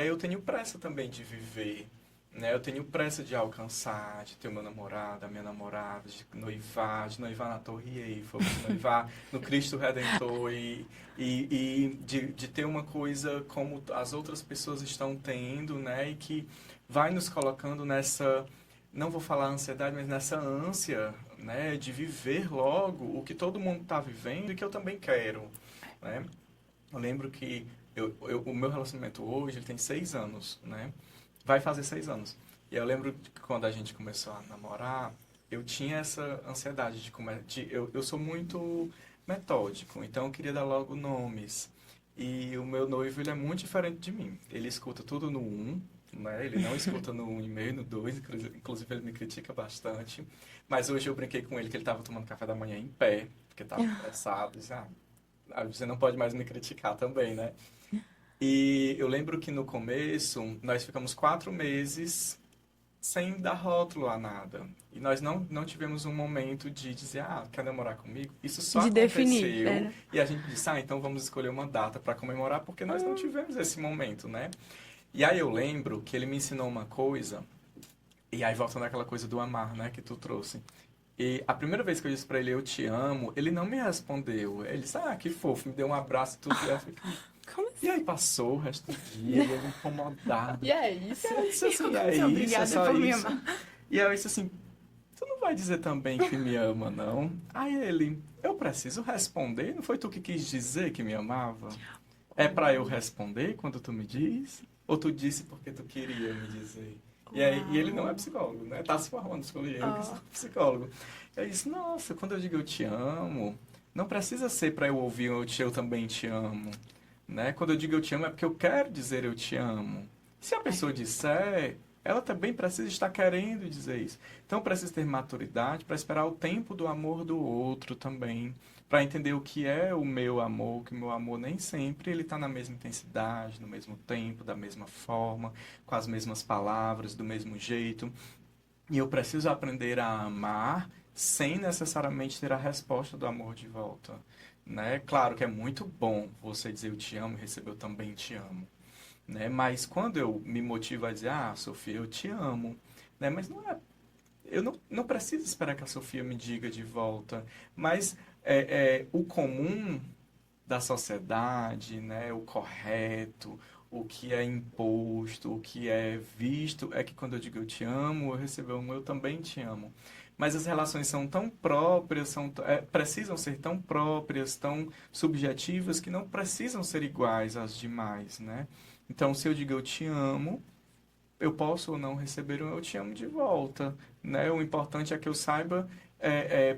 eu tenho pressa também de viver, né? Eu tenho pressa de alcançar, de ter meu namorado, a minha namorada, de noivar na Torre Eiffel, de noivar no Cristo Redentor e de ter uma coisa como as outras pessoas estão tendo, né? E que vai nos colocando nessa, não vou falar ansiedade, mas nessa ânsia, né? De viver logo o que todo mundo está vivendo e que eu também quero, né? Eu lembro que o meu relacionamento hoje, ele tem 6 anos, né? Vai fazer 6 anos. E eu lembro que quando a gente começou a namorar, eu tinha essa ansiedade eu sou muito metódico, então eu queria dar logo nomes. E o meu noivo, ele é muito diferente de mim. Ele escuta tudo no 1, né? Ele não escuta no 1,5, no 2, inclusive ele me critica bastante. Mas hoje eu brinquei com ele que ele estava tomando café da manhã em pé, porque estava estressado. Disse, você não pode mais me criticar também, né? E eu lembro que no começo, nós ficamos 4 meses sem dar rótulo a nada. E nós não tivemos um momento de dizer, quer namorar comigo? Isso só de aconteceu. definir, E a gente disse, então vamos escolher uma data para comemorar, porque nós não tivemos esse momento, né? E aí eu lembro que ele me ensinou uma coisa, e aí voltando àquela coisa do amar, né, que tu trouxe. E a primeira vez que eu disse pra ele, eu te amo, ele não me respondeu. Ele disse, que fofo, me deu um abraço e tudo. E eu fiquei... Como assim? E aí passou o resto do dia, ele incomodado. E é isso. E eu disse assim, é isso, é só isso. E aí eu disse assim, tu não vai dizer também que me ama, não? Aí ele, eu preciso responder? Não foi tu que quis dizer que me amava? É pra eu responder quando tu me diz? Ou tu disse porque tu queria me dizer? E ele não é psicólogo, né? Tá se formando psicologia, eu que sou psicólogo. Eu disse, nossa, quando eu digo eu te amo, não precisa ser pra eu ouvir eu também te amo. Né? Quando eu digo eu te amo é porque eu quero dizer eu te amo. Se a pessoa disser, ela também precisa estar querendo dizer isso. Então precisa ter maturidade para esperar o tempo do amor do outro também, para entender o que é o meu amor, que o meu amor nem sempre ele está na mesma intensidade, no mesmo tempo, da mesma forma, com as mesmas palavras, do mesmo jeito. E eu preciso aprender a amar sem necessariamente ter a resposta do amor de volta. Né? Claro que é muito bom você dizer eu te amo e receber eu também te amo. Né? Mas quando eu me motivo a dizer, Sofia, eu te amo. Né? Mas não é... Eu não preciso esperar que a Sofia me diga de volta. Mas o comum da sociedade, né? O correto, o que é imposto, o que é visto, é que quando eu digo eu te amo, eu recebo um eu também te amo. Mas as relações são tão próprias, precisam ser tão próprias, tão subjetivas, que não precisam ser iguais às demais, né? Então, se eu digo eu te amo, eu posso ou não receber um eu te amo de volta, né? O importante é que eu saiba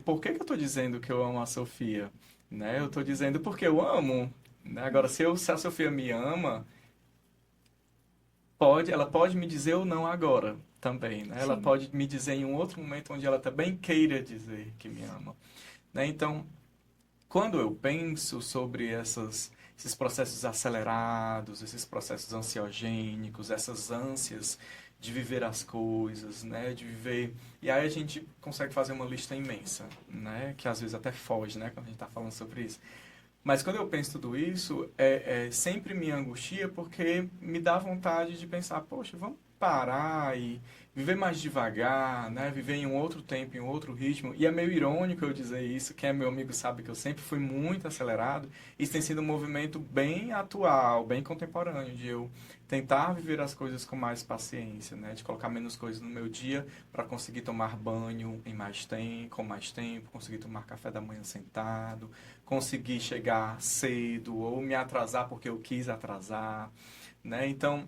por que eu estou dizendo que eu amo a Sofia, né? Eu estou dizendo porque eu amo, né? Agora, se a Sofia me ama, ela pode me dizer ou não agora também, né? Ela pode me dizer em um outro momento onde ela também queira dizer que me ama, né? Então, quando eu penso sobre esses processos acelerados, esses processos ansiogênicos, essas ânsias de viver as coisas, né? De viver... E aí a gente consegue fazer uma lista imensa, né? Que às vezes até foge, né? Quando a gente está falando sobre isso. Mas quando eu penso tudo isso, sempre me angustia porque me dá vontade de pensar, poxa, vamos parar e viver mais devagar, né? Viver em um outro tempo, em um outro ritmo. E é meio irônico eu dizer isso, quem é meu amigo sabe que eu sempre fui muito acelerado. Isso tem sido um movimento bem atual, bem contemporâneo, de eu tentar viver as coisas com mais paciência, né? De colocar menos coisas no meu dia para conseguir tomar banho com mais tempo, conseguir tomar café da manhã sentado, conseguir chegar cedo ou me atrasar porque eu quis atrasar, né? Então,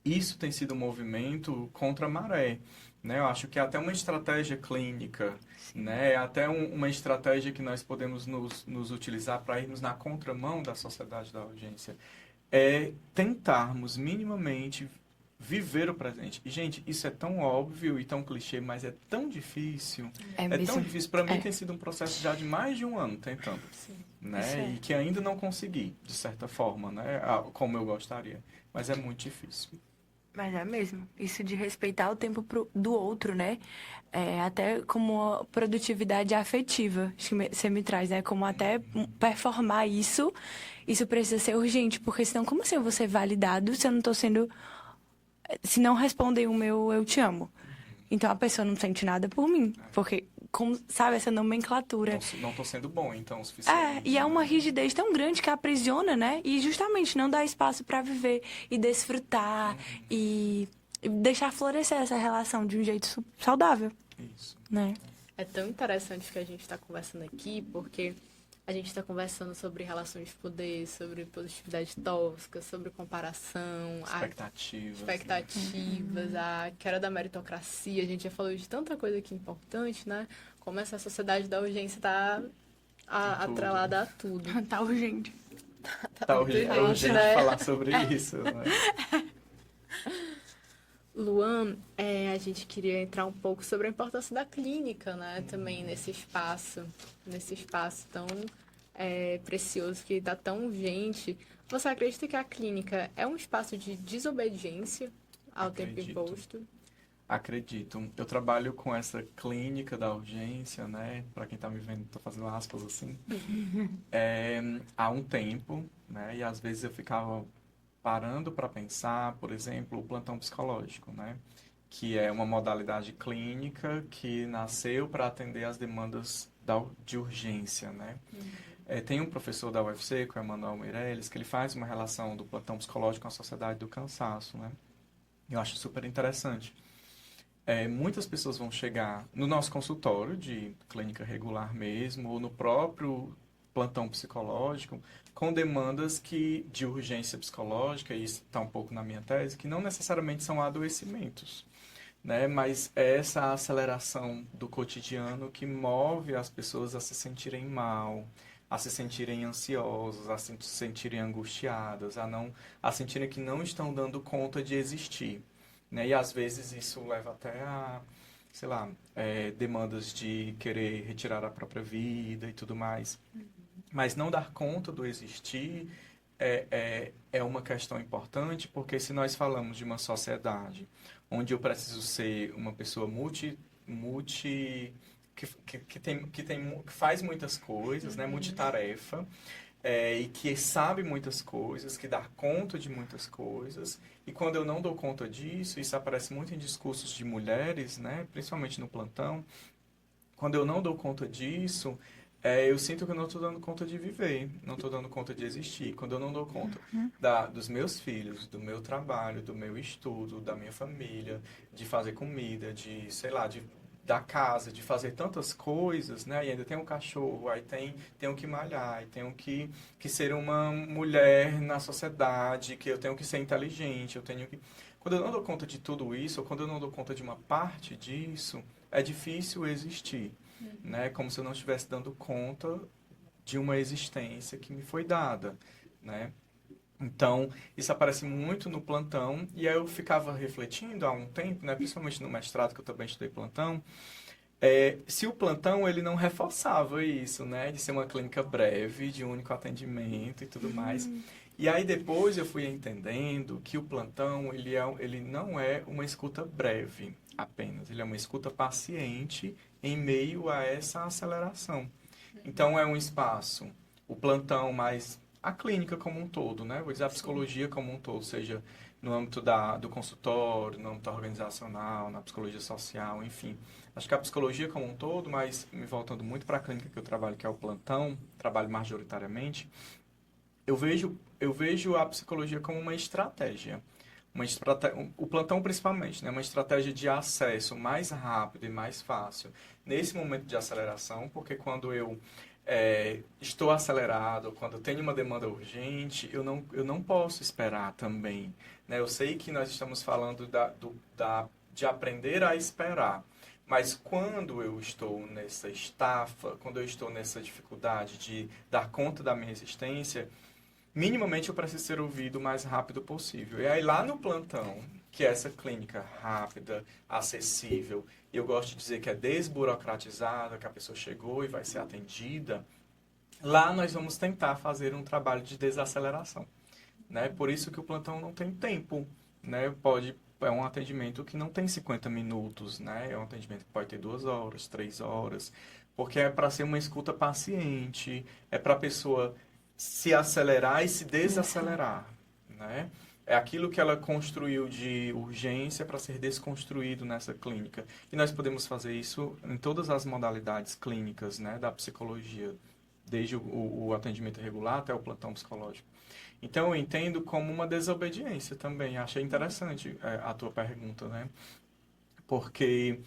isso tem sido um movimento contra a maré, né? Eu acho que é até uma estratégia clínica, né? É até uma estratégia que nós podemos nos utilizar para irmos na contramão da sociedade da urgência. É tentarmos minimamente viver o presente. E, gente, isso é tão óbvio e tão clichê, mas é tão difícil. É tão difícil. Para mim tem sido um processo já de mais de um ano tentando. Né? E que ainda não consegui, de certa forma, né? Como eu gostaria. Mas é muito difícil. Mas é mesmo. Isso de respeitar o tempo do outro, né? Até como a produtividade afetiva, acho que você me traz, né? Como até performar isso precisa ser urgente, porque senão como assim eu vou ser validado se eu não tô sendo... Se não respondem o meu eu te amo? Então a pessoa não sente nada por mim, porque, como, sabe, essa nomenclatura... Não tô sendo bom, então, o suficiente. E é uma rigidez tão grande que aprisiona, né? E justamente não dá espaço para viver e desfrutar e deixar florescer essa relação de um jeito saudável, Isso. né? É tão interessante que a gente está conversando aqui, porque a gente está conversando sobre relações de poder, sobre positividade tóxica, sobre comparação, expectativas, a queda da meritocracia. A gente já falou de tanta coisa aqui importante, né? Como essa sociedade da urgência está atrelada a tudo. Tá urgente. Tá urgente né? falar sobre isso, né? Luan, a gente queria entrar um pouco sobre a importância da clínica, né? Também nesse espaço tão precioso que está tão urgente. Você acredita que a clínica é um espaço de desobediência ao tempo imposto? Acredito. Eu trabalho com essa clínica da urgência, né? Para quem tá me vendo, tô fazendo aspas assim. Há um tempo, né? E às vezes eu ficava parando para pensar, por exemplo, o plantão psicológico, né? Que é uma modalidade clínica que nasceu para atender as demandas de urgência, né? Tem um professor da UFC, que é o Emanuel Meirelles, que ele faz uma relação do plantão psicológico com a sociedade do cansaço, né? Eu acho super interessante. Muitas pessoas vão chegar no nosso consultório de clínica regular mesmo, ou no próprio plantão psicológico, com demandas de urgência psicológica, e isso está um pouco na minha tese, que não necessariamente são adoecimentos, né? Mas é essa aceleração do cotidiano que move as pessoas a se sentirem mal, a se sentirem ansiosas, a se sentirem angustiadas, a sentirem que não estão dando conta de existir, né? E às vezes isso leva até a, sei lá, demandas de querer retirar a própria vida e tudo mais. Mas não dar conta do existir é uma questão importante, porque se nós falamos de uma sociedade onde eu preciso ser uma pessoa que faz muitas coisas, né, multitarefa, e que sabe muitas coisas, que dá conta de muitas coisas, e quando eu não dou conta disso, isso aparece muito em discursos de mulheres, né, principalmente no plantão, quando eu não dou conta disso, eu sinto que eu não estou dando conta de viver, não estou dando conta de existir. Quando eu não dou conta dos meus filhos, do meu trabalho, do meu estudo, da minha família, de fazer comida, de, sei lá, da casa, de fazer tantas coisas, né? E ainda tem um cachorro, aí tenho que malhar, aí tenho que ser uma mulher na sociedade, que eu tenho que ser inteligente, eu tenho que... Quando eu não dou conta de tudo isso, ou quando eu não dou conta de uma parte disso, é difícil existir, né? Como se eu não estivesse dando conta de uma existência que me foi dada, né? Então, isso aparece muito no plantão, e aí eu ficava refletindo há um tempo, né, principalmente no mestrado, que eu também estudei plantão, se o plantão ele não reforçava isso, né, de ser uma clínica breve, de um único atendimento e tudo mais. E aí depois eu fui entendendo que o plantão ele não é uma escuta breve apenas, ele é uma escuta paciente em meio a essa aceleração. Então é um espaço, o plantão mais... a clínica como um todo, né? Vou dizer a psicologia como um todo, seja no âmbito do consultório, no âmbito organizacional, na psicologia social, enfim. Acho que a psicologia como um todo, mas me voltando muito para a clínica que eu trabalho, que é o plantão, trabalho majoritariamente, eu vejo a psicologia como uma estratégia. O plantão principalmente, né? Uma estratégia de acesso mais rápido e mais fácil nesse momento de aceleração, porque quando eu estou acelerado, quando eu tenho uma demanda urgente, eu não posso esperar também, né? Eu sei que nós estamos falando de aprender a esperar, mas quando eu estou nessa estafa, quando eu estou nessa dificuldade de dar conta da minha existência, minimamente eu preciso ser ouvido o mais rápido possível. E aí lá no plantão, que é essa clínica rápida, acessível, eu gosto de dizer que é desburocratizada, que a pessoa chegou e vai ser atendida, lá nós vamos tentar fazer um trabalho de desaceleração, né? Por isso que o plantão não tem tempo, né? É um atendimento que não tem 50 minutos, né? É um atendimento que pode ter 2 horas, 3 horas, porque é para ser uma escuta paciente, é para a pessoa se acelerar e se desacelerar, né? É aquilo que ela construiu de urgência para ser desconstruído nessa clínica. E nós podemos fazer isso em todas as modalidades clínicas, né, da psicologia, desde o atendimento regular até o plantão psicológico. Então, eu entendo como uma desobediência também. Achei interessante a tua pergunta, né? Porque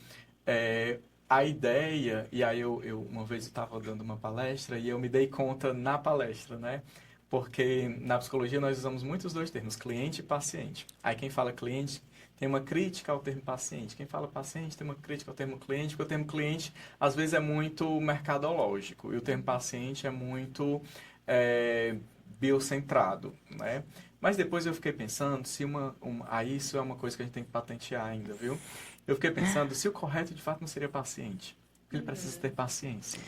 a ideia, e aí eu uma vez estava dando uma palestra e eu me dei conta na palestra, né? Porque na psicologia nós usamos muito os dois termos, cliente e paciente. Aí quem fala cliente tem uma crítica ao termo paciente. Quem fala paciente tem uma crítica ao termo cliente, porque o termo cliente às vezes é muito mercadológico e o termo paciente é muito biocentrado, né? Mas depois eu fiquei pensando se aí isso é uma coisa que a gente tem que patentear ainda, viu? Eu fiquei pensando se o correto de fato não seria paciente. Porque ele precisa ter paciência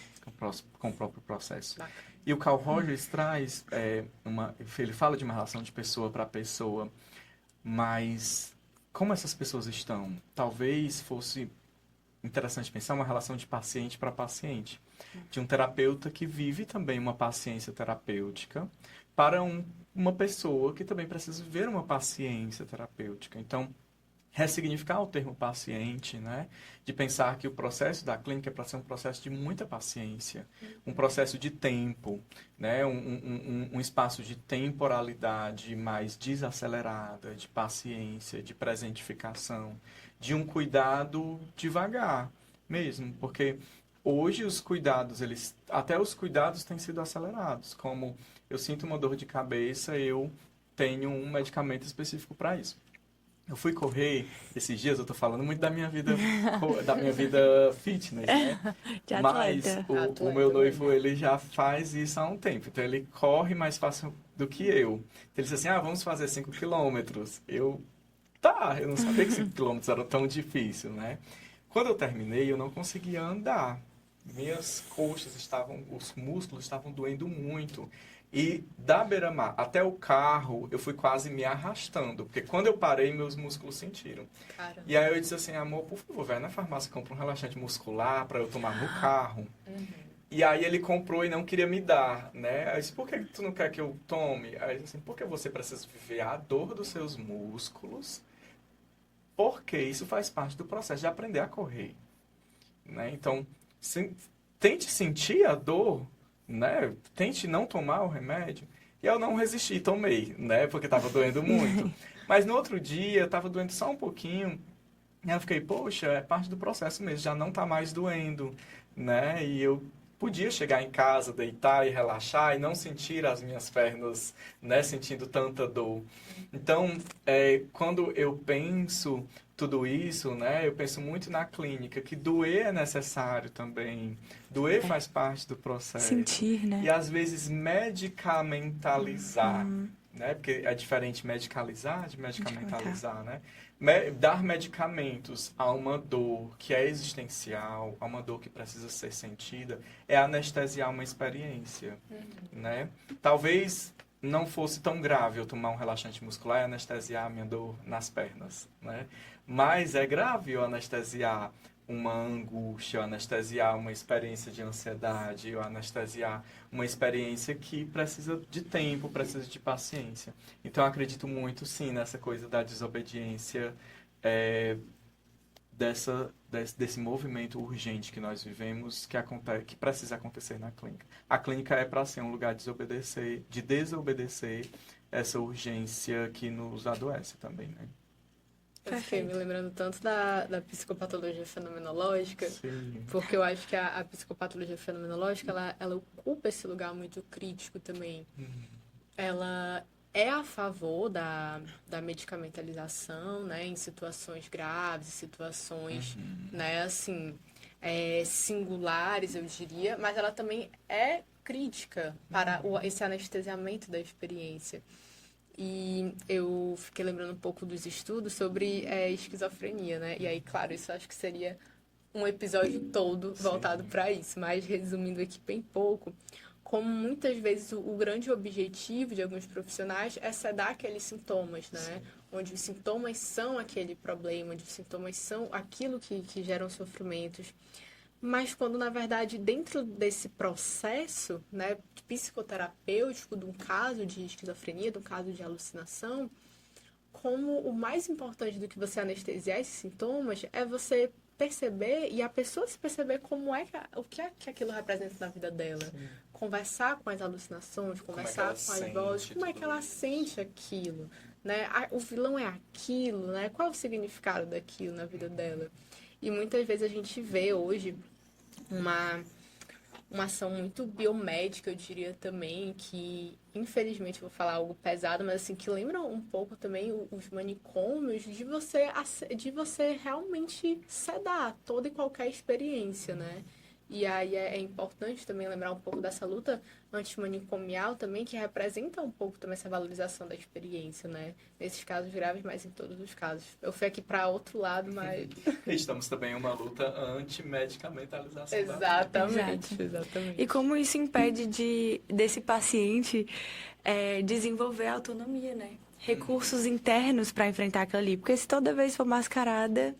com o próprio processo. E o Carl Rogers traz ele fala de uma relação de pessoa para pessoa, mas como essas pessoas estão? Talvez fosse interessante pensar uma relação de paciente para paciente, de um terapeuta que vive também uma paciência terapêutica para uma pessoa que também precisa viver uma paciência terapêutica. Então, ressignificar o termo paciente, né? De pensar que o processo da clínica é para ser um processo de muita paciência, um processo de tempo, né? Um espaço de temporalidade mais desacelerada, de paciência, de presentificação, de um cuidado devagar mesmo, porque hoje os cuidados, até os cuidados têm sido acelerados, como eu sinto uma dor de cabeça, eu tenho um medicamento específico para isso. Eu fui correr esses dias, eu tô falando muito da minha vida fitness, né? De Mas atleta. o meu noivo, ele já faz isso há um tempo. Então, ele corre mais fácil do que eu. Então, ele disse assim, vamos fazer 5 quilômetros. Eu não sabia que 5 quilômetros era tão difícil, né? Quando eu terminei, eu não conseguia andar. Minhas coxas os músculos estavam doendo muito. E da beira-mar até o carro, eu fui quase me arrastando. Porque quando eu parei, meus músculos sentiram. Caramba. E aí eu disse assim, amor, por favor, vai na farmácia e compra um relaxante muscular para eu tomar no carro. Uhum. E aí ele comprou e não queria me dar, né? Aí eu disse, por que tu não quer que eu tome? Aí ele disse assim, porque você precisa viver a dor dos seus músculos, porque isso faz parte do processo de aprender a correr. Né? Então, tente sentir a dor, né? Tente não tomar o remédio. E eu não resisti, tomei, né? Porque estava doendo muito. Mas no outro dia, estava doendo só um pouquinho. E eu fiquei, poxa, é parte do processo mesmo, já não está mais doendo, né? E eu podia chegar em casa, deitar e relaxar e não sentir as minhas pernas, né? Sentindo tanta dor. Então, quando eu penso tudo isso, né? Eu penso muito na clínica, que doer é necessário também. Doer faz parte do processo. Sentir, né? E às vezes medicamentalizar, né? Porque é diferente medicalizar de medicamentalizar, né? Dar medicamentos a uma dor que é existencial, a uma dor que precisa ser sentida, é anestesiar uma experiência, né? Talvez não fosse tão grave eu tomar um relaxante muscular e anestesiar a minha dor nas pernas, né? Mas é grave eu anestesiar uma angústia, eu anestesiar uma experiência de ansiedade, eu anestesiar uma experiência que precisa de tempo, precisa de paciência. Então, eu acredito muito, sim, nessa coisa da desobediência, desse movimento urgente que nós vivemos, que precisa acontecer na clínica. A clínica é para ser um lugar de desobedecer essa urgência que nos adoece também, né? Eu fiquei me lembrando tanto da psicopatologia fenomenológica, Sim. porque eu acho que a psicopatologia fenomenológica, ela ocupa esse lugar muito crítico também. Ela é a favor da medicamentalização, né, em situações graves, situações, né, assim, singulares, eu diria, mas ela também é crítica para esse anestesiamento da experiência. E eu fiquei lembrando um pouco dos estudos sobre esquizofrenia, né? E aí, claro, isso acho que seria um episódio todo voltado para isso. Mas, resumindo aqui bem pouco, como muitas vezes o grande objetivo de alguns profissionais é sedar aqueles sintomas, né? onde os sintomas são aquele problema, onde os sintomas são aquilo que geram sofrimentos. Mas quando, na verdade, dentro desse processo, né, psicoterapêutico, de um caso de esquizofrenia, de um caso de alucinação, como o mais importante do que você anestesiar esses sintomas é você perceber e a pessoa se perceber como é o que é que aquilo representa na vida dela. Sim. Conversar com as alucinações, conversar com as vozes, como é que ela sente aquilo, né? O vilão é aquilo, né? Qual é o significado daquilo na vida dela? E muitas vezes a gente vê hoje uma ação muito biomédica, eu diria também, que infelizmente vou falar algo pesado, mas assim, que lembra um pouco também os manicômios de você realmente sedar toda e qualquer experiência, né? E aí é importante também lembrar um pouco dessa luta antimanicomial também, que representa um pouco também essa valorização da experiência, né? Nesses casos graves, mas em todos os casos. Eu fui aqui para outro lado, mas... Estamos também em uma luta anti-medicamentalização. Exatamente, exatamente. E como isso impede desse paciente desenvolver autonomia, né? Recursos internos para enfrentar aquilo ali. Porque se toda vez for mascarada,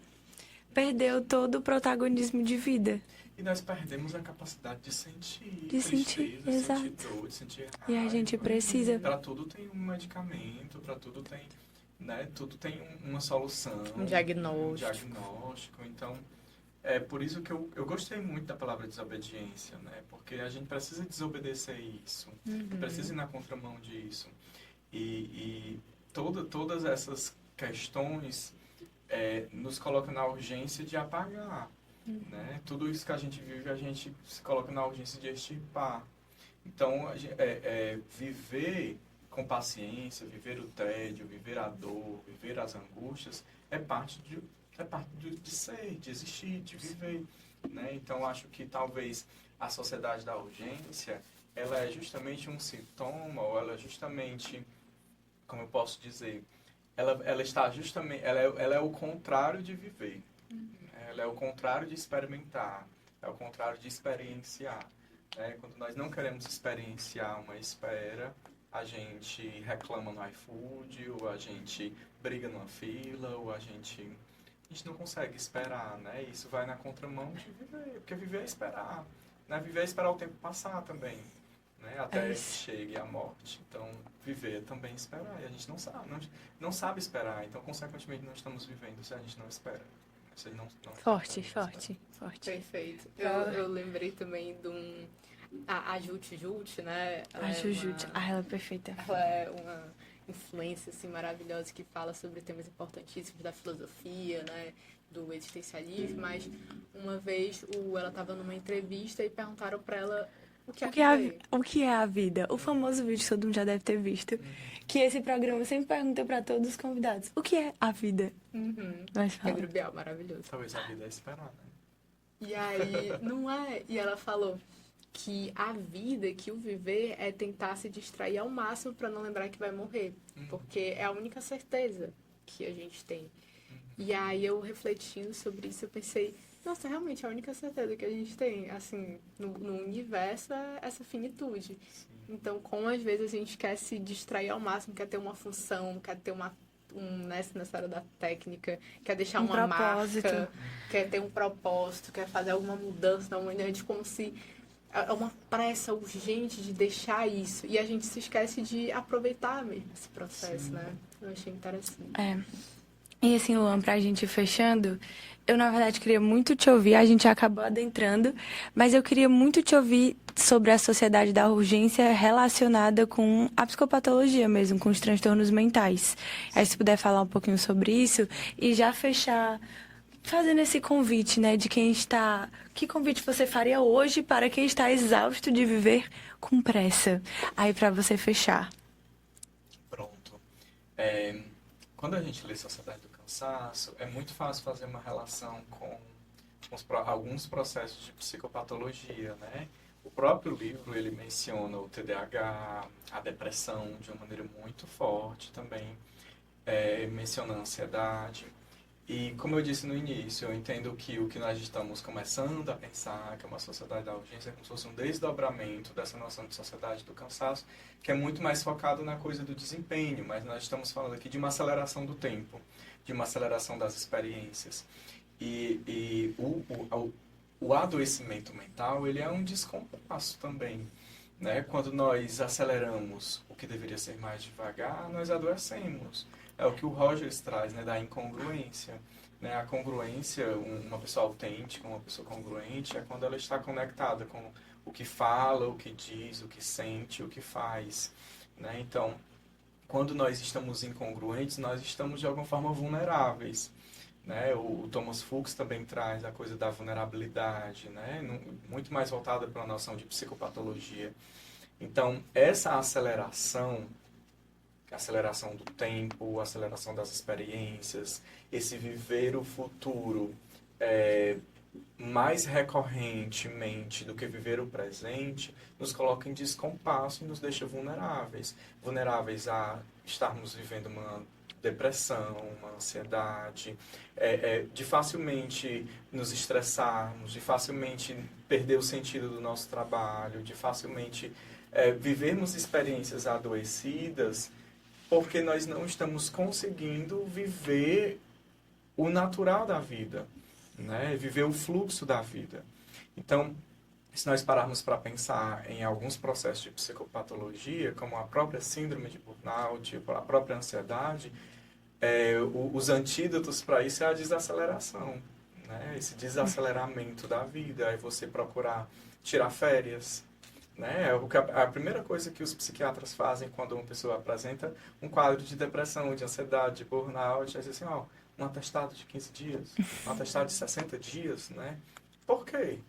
perdeu todo o protagonismo de vida. E nós perdemos a capacidade de sentir tristeza, exato. Sentir dor, de sentir raiva. E a gente precisa... Para tudo tem um medicamento, para tudo tem, né? Tudo tem uma solução. Um diagnóstico. Então, é por isso que eu gostei muito da palavra desobediência, né? Porque a gente precisa desobedecer isso. Precisa ir na contramão disso. E todas essas questões nos colocam na urgência de apagar. Né? Tudo isso que a gente vive, a gente se coloca na urgência de extirpar. Então, viver com paciência, viver o tédio, viver a dor, viver as angústias, é parte de ser, de existir, de viver. Né? Então, acho que talvez a sociedade da urgência, ela é justamente um sintoma, ou ela é justamente, como eu posso dizer, ela está justamente, ela é o contrário de viver. Ela é o contrário de experimentar, é o contrário de experienciar. Né? Quando nós não queremos experienciar uma espera, a gente reclama no iFood, ou a gente briga numa fila, ou a gente não consegue esperar. Né? Isso vai na contramão de viver, porque viver é esperar. Né? Viver é esperar o tempo passar também, né? Até que chegue a morte. Então, viver é também esperar. E a gente não sabe esperar, então, consequentemente, não estamos vivendo se a gente não espera. Forte. Perfeito. Eu lembrei também de a Jut, né? Ela é perfeita. Ela é uma influência assim, maravilhosa que fala sobre temas importantíssimos da filosofia, né? Do existencialismo. Mas uma vez ela estava numa entrevista e perguntaram para ela o que é a vida. O famoso vídeo que todo mundo já deve ter visto. Que esse programa sempre pergunta para todos os convidados: o que é a vida? Pedro Bial, maravilhoso. Talvez a vida é esperar, né? E aí, não é? E ela falou que a vida, que o viver é tentar se distrair ao máximo para não lembrar que vai morrer. Porque é a única certeza que a gente tem. E aí, eu refletindo sobre isso, eu pensei... Nossa, realmente, a única certeza que a gente tem, assim, no universo é essa finitude. Sim. Então, como às vezes a gente quer se distrair ao máximo, quer ter uma função, quer ter nessa área da técnica, quer deixar uma marca, quer ter um propósito, quer fazer alguma mudança na humanidade, como se é uma pressa urgente de deixar isso. E a gente se esquece de aproveitar mesmo esse processo, Sim. né? Eu achei interessante. E assim, Luan, pra gente ir fechando, eu na verdade queria muito te ouvir, a gente acabou adentrando, mas eu queria muito te ouvir sobre a sociedade da urgência relacionada com a psicopatologia mesmo, com os transtornos mentais. Aí se puder falar um pouquinho sobre isso e já fechar fazendo esse convite, né, de quem está... Que convite você faria hoje para quem está exausto de viver com pressa? Aí para você fechar. Pronto. Quando a gente lê Sociedade do Cansaço, é muito fácil fazer uma relação com alguns processos de psicopatologia, né? O próprio livro, ele menciona o TDAH, a depressão de uma maneira muito forte também, menciona a ansiedade. E como eu disse no início, eu entendo que o que nós estamos começando a pensar, que é uma sociedade da urgência, é como se fosse um desdobramento dessa noção de sociedade do cansaço, que é muito mais focado na coisa do desempenho, mas nós estamos falando aqui de uma aceleração do tempo, de uma aceleração das experiências. E o adoecimento mental, ele é um descompasso também, né? Quando nós aceleramos o que deveria ser mais devagar, nós adoecemos. É o que o Rogers traz, né, da incongruência. Né? A congruência, uma pessoa autêntica, uma pessoa congruente, é quando ela está conectada com o que fala, o que diz, o que sente, o que faz. Né? Então, quando nós estamos incongruentes, nós estamos de alguma forma vulneráveis. Né? O Thomas Fuchs também traz a coisa da vulnerabilidade, né? Muito mais voltada para a noção de psicopatologia. Então, essa aceleração do tempo, a aceleração das experiências, esse viver o futuro mais recorrentemente do que viver o presente, nos coloca em descompasso e nos deixa vulneráveis. Vulneráveis a estarmos vivendo uma depressão, uma ansiedade, de facilmente nos estressarmos, de facilmente perder o sentido do nosso trabalho, de facilmente vivermos experiências adoecidas, porque nós não estamos conseguindo viver o natural da vida, né? Viver o fluxo da vida. Então, se nós pararmos para pensar em alguns processos de psicopatologia, como a própria síndrome de burnout, a própria ansiedade, os antídotos para isso é a desaceleração, né? Esse desaceleramento da vida, é você procurar tirar férias, né? A primeira coisa que os psiquiatras fazem quando uma pessoa apresenta um quadro de depressão, de ansiedade, de burnout, é dizer assim, um atestado de 15 dias, um atestado de 60 dias, né? Por quê?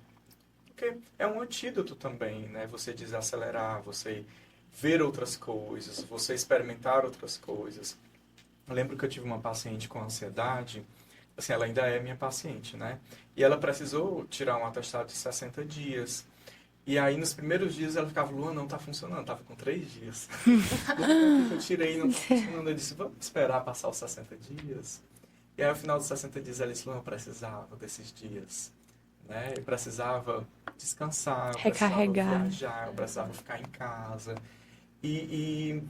Porque é um antídoto também, né? Você desacelerar, você ver outras coisas, você experimentar outras coisas. Eu lembro que eu tive uma paciente com ansiedade, assim, ela ainda é minha paciente, né? E ela precisou tirar um atestado de 60 dias. E aí, nos primeiros dias, ela ficava, Luan, não tá funcionando, tava com 3 dias. Eu tirei, não tá funcionando. Eu disse, vamos esperar passar os 60 dias. E aí, ao final dos 60 dias, ela disse, Luan, eu precisava desses dias. Né? Eu precisava descansar, eu recarregar, precisava viajar, eu precisava ficar em casa. E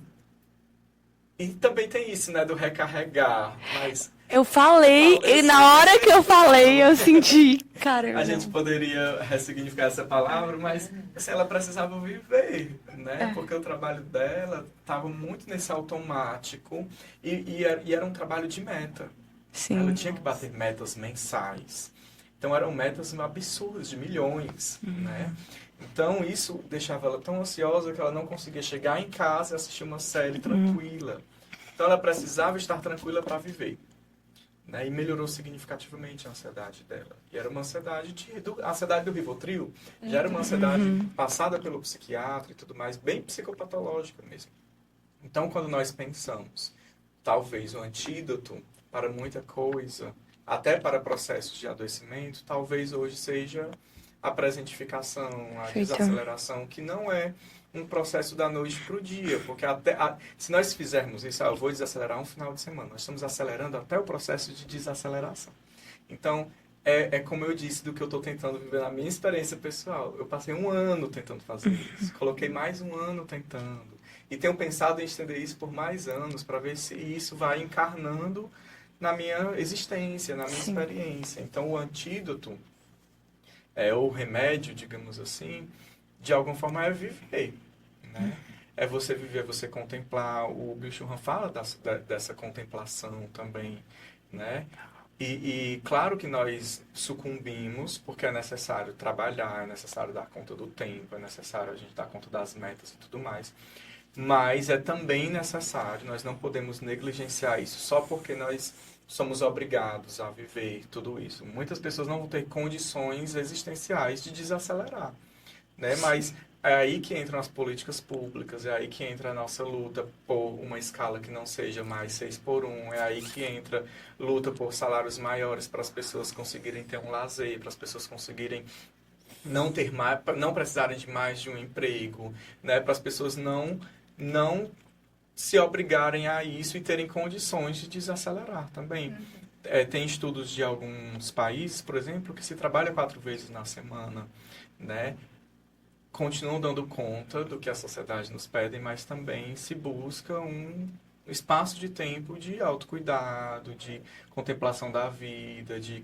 também tem isso, né, do recarregar, mas... Eu falei, e na hora que eu falei, eu senti, caramba. A gente poderia ressignificar essa palavra, mas assim, ela precisava viver, né? Porque o trabalho dela estava muito nesse automático e era um trabalho de meta. Sim. Ela tinha que bater metas mensais. Então eram metas absurdas, de milhões, né? Então isso deixava ela tão ansiosa que ela não conseguia chegar em casa e assistir uma série tranquila. Então ela precisava estar tranquila para viver. Né? E melhorou significativamente a ansiedade dela. E era uma ansiedade a ansiedade do Rivotril já era uma ansiedade passada pelo psiquiatra e tudo mais, bem psicopatológica mesmo. Então, quando nós pensamos, talvez o antídoto para muita coisa, até para processos de adoecimento, talvez hoje seja a presentificação, a desaceleração, que não é um processo da noite para o dia, porque se nós fizermos isso, eu vou desacelerar um final de semana, nós estamos acelerando até o processo de desaceleração. Então, é como eu disse, do que eu estou tentando viver na minha experiência pessoal. Eu passei 1 ano tentando fazer isso, coloquei mais 1 ano tentando, e tenho pensado em estender isso por mais anos, para ver se isso vai encarnando na minha existência, na minha experiência. Então, o antídoto, o remédio, digamos assim, de alguma forma é viver, né? É você viver, é você contemplar. O Bill Churran fala dessa contemplação também, né? E claro que nós sucumbimos, porque é necessário trabalhar, é necessário dar conta do tempo, é necessário a gente dar conta das metas e tudo mais. Mas é também necessário, nós não podemos negligenciar isso só porque nós somos obrigados a viver tudo isso. Muitas pessoas não vão ter condições existenciais de desacelerar, né? Mas é aí que entram as políticas públicas, é aí que entra a nossa luta por uma escala que não seja mais 6x1, é aí que entra luta por salários maiores para as pessoas conseguirem ter um lazer, para as pessoas conseguirem não precisarem de mais de um emprego, né? Para as pessoas não se obrigarem a isso e terem condições de desacelerar também. Tem estudos de alguns países, por exemplo, que se trabalha 4 vezes na semana, né? Continuam dando conta do que a sociedade nos pede, mas também se busca um espaço de tempo de autocuidado, de contemplação da vida, de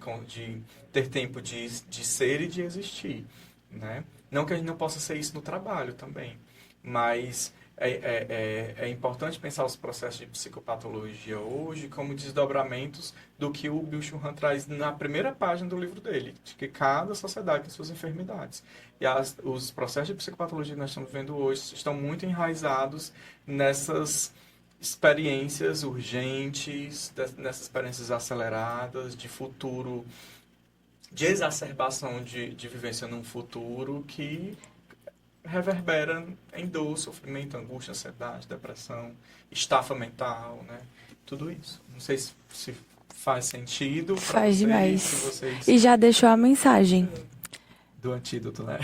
ter tempo de ser e de existir, né? Não que a gente não possa ser isso no trabalho também, mas é importante pensar os processos de psicopatologia hoje como desdobramentos do que o Byung-Chul Han traz na primeira página do livro dele, de que cada sociedade tem suas enfermidades. E os processos de psicopatologia que nós estamos vendo hoje estão muito enraizados nessas experiências urgentes, nessas experiências aceleradas, de futuro, de exacerbação de vivência num futuro que reverbera em dor, sofrimento, angústia, ansiedade, depressão, estafa mental, né? Tudo isso. Não sei se faz sentido para Faz vocês, demais. se vocês... E já deixou a mensagem. Do antídoto, né?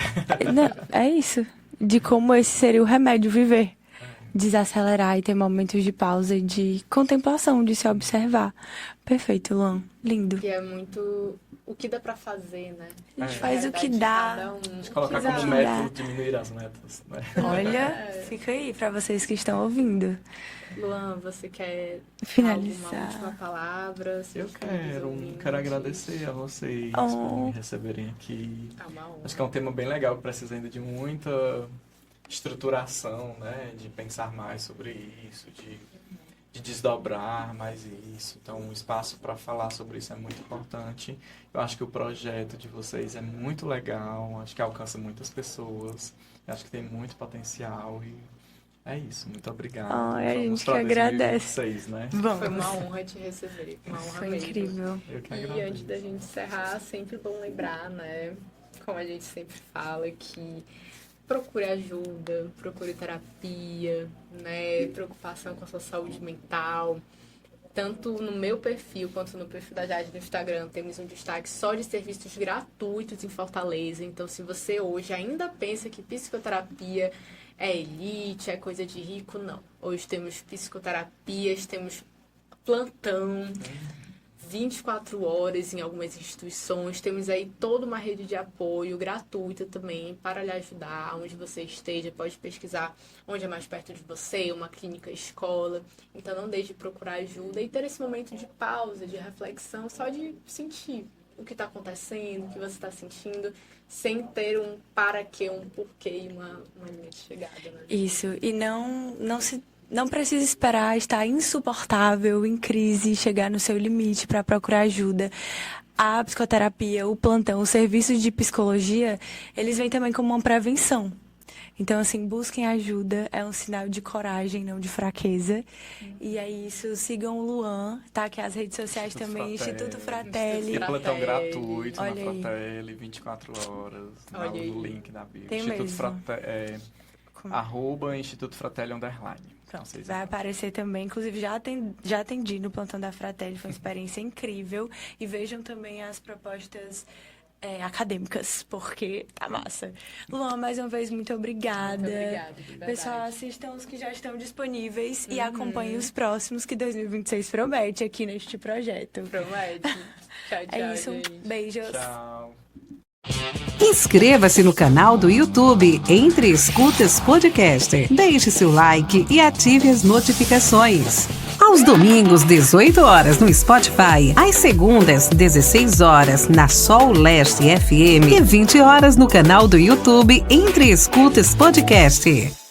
Não, é isso. De como esse seria o remédio, viver. Desacelerar e ter momentos de pausa e de contemplação, de se observar. Perfeito, Luan. Lindo. Que é muito o que dá pra fazer, né? A gente faz o que Realidade de dá. cada um. De colocar Quiser como ajudar. método diminuir as metas, né? Olha, fica aí para vocês que estão ouvindo. Luan, você quer Finalizar. alguma última palavra? Eu Seus queridos quero ouvintes? agradecer a vocês Oh. por me receberem aqui. É uma honra. Acho que é um tema bem legal que precisa ainda de muita estruturação, né? De pensar mais sobre isso, de desdobrar mais isso. Então, um espaço para falar sobre isso é muito importante. Eu acho que o projeto de vocês é muito legal, acho que alcança muitas pessoas, acho que tem muito potencial e é isso. Muito obrigado. Ai, a Vamos gente que pra agradece. 2026, né? Foi uma honra te receber. Uma honra Foi mesmo. incrível. Eu que E agradeço. antes da gente encerrar, sempre bom lembrar, né? Como a gente sempre fala, que procure ajuda, procure terapia, né? Preocupação com a sua saúde mental. Tanto no meu perfil quanto no perfil da Jade no Instagram, temos um destaque só de serviços gratuitos em Fortaleza. Então, se você hoje ainda pensa que psicoterapia é elite, é coisa de rico, não. Hoje temos psicoterapias, temos plantão, 24 horas em algumas instituições. Temos aí toda uma rede de apoio gratuita também para lhe ajudar, onde você esteja. Pode pesquisar onde é mais perto de você, uma clínica, escola. Então não deixe de procurar ajuda e ter esse momento de pausa, de reflexão, só de sentir o que está acontecendo, o que você está sentindo, sem ter um para quê, um porquê e uma linha de chegada, né? Isso. E não precisa esperar estar insuportável, em crise, chegar no seu limite para procurar ajuda. A psicoterapia, o plantão, os serviços de psicologia, eles vêm também como uma prevenção. Então, assim, busquem ajuda, é um sinal de coragem, não de fraqueza. E é isso, sigam o Luan, tá? Que as redes sociais também, Instituto Fratelli. E plantão gratuito Olha na aí. Fratelli, 24 horas, Olha aí. no link da bio. Tem Instituto mesmo. Fratelli, @ Instituto Fratelli _. Pronto, Vocês vai aparecer também. Inclusive, já atendi no plantão da Fratelli, foi uma experiência incrível. E vejam também as propostas acadêmicas, porque tá massa. Luan, mais uma vez, muito obrigada. Muito obrigada, de verdade. Pessoal, assistam os que já estão disponíveis e acompanhem os próximos que 2026 promete aqui neste projeto. Promete. Tchau, tchau, É isso, gente. beijos. Tchau. Inscreva-se no canal do YouTube Entre Escutas Podcast. Deixe seu like e ative as notificações. Aos domingos, 18 horas no Spotify. Às segundas, 16 horas na Sol Leste FM. E 20 horas no canal do YouTube Entre Escutas Podcast.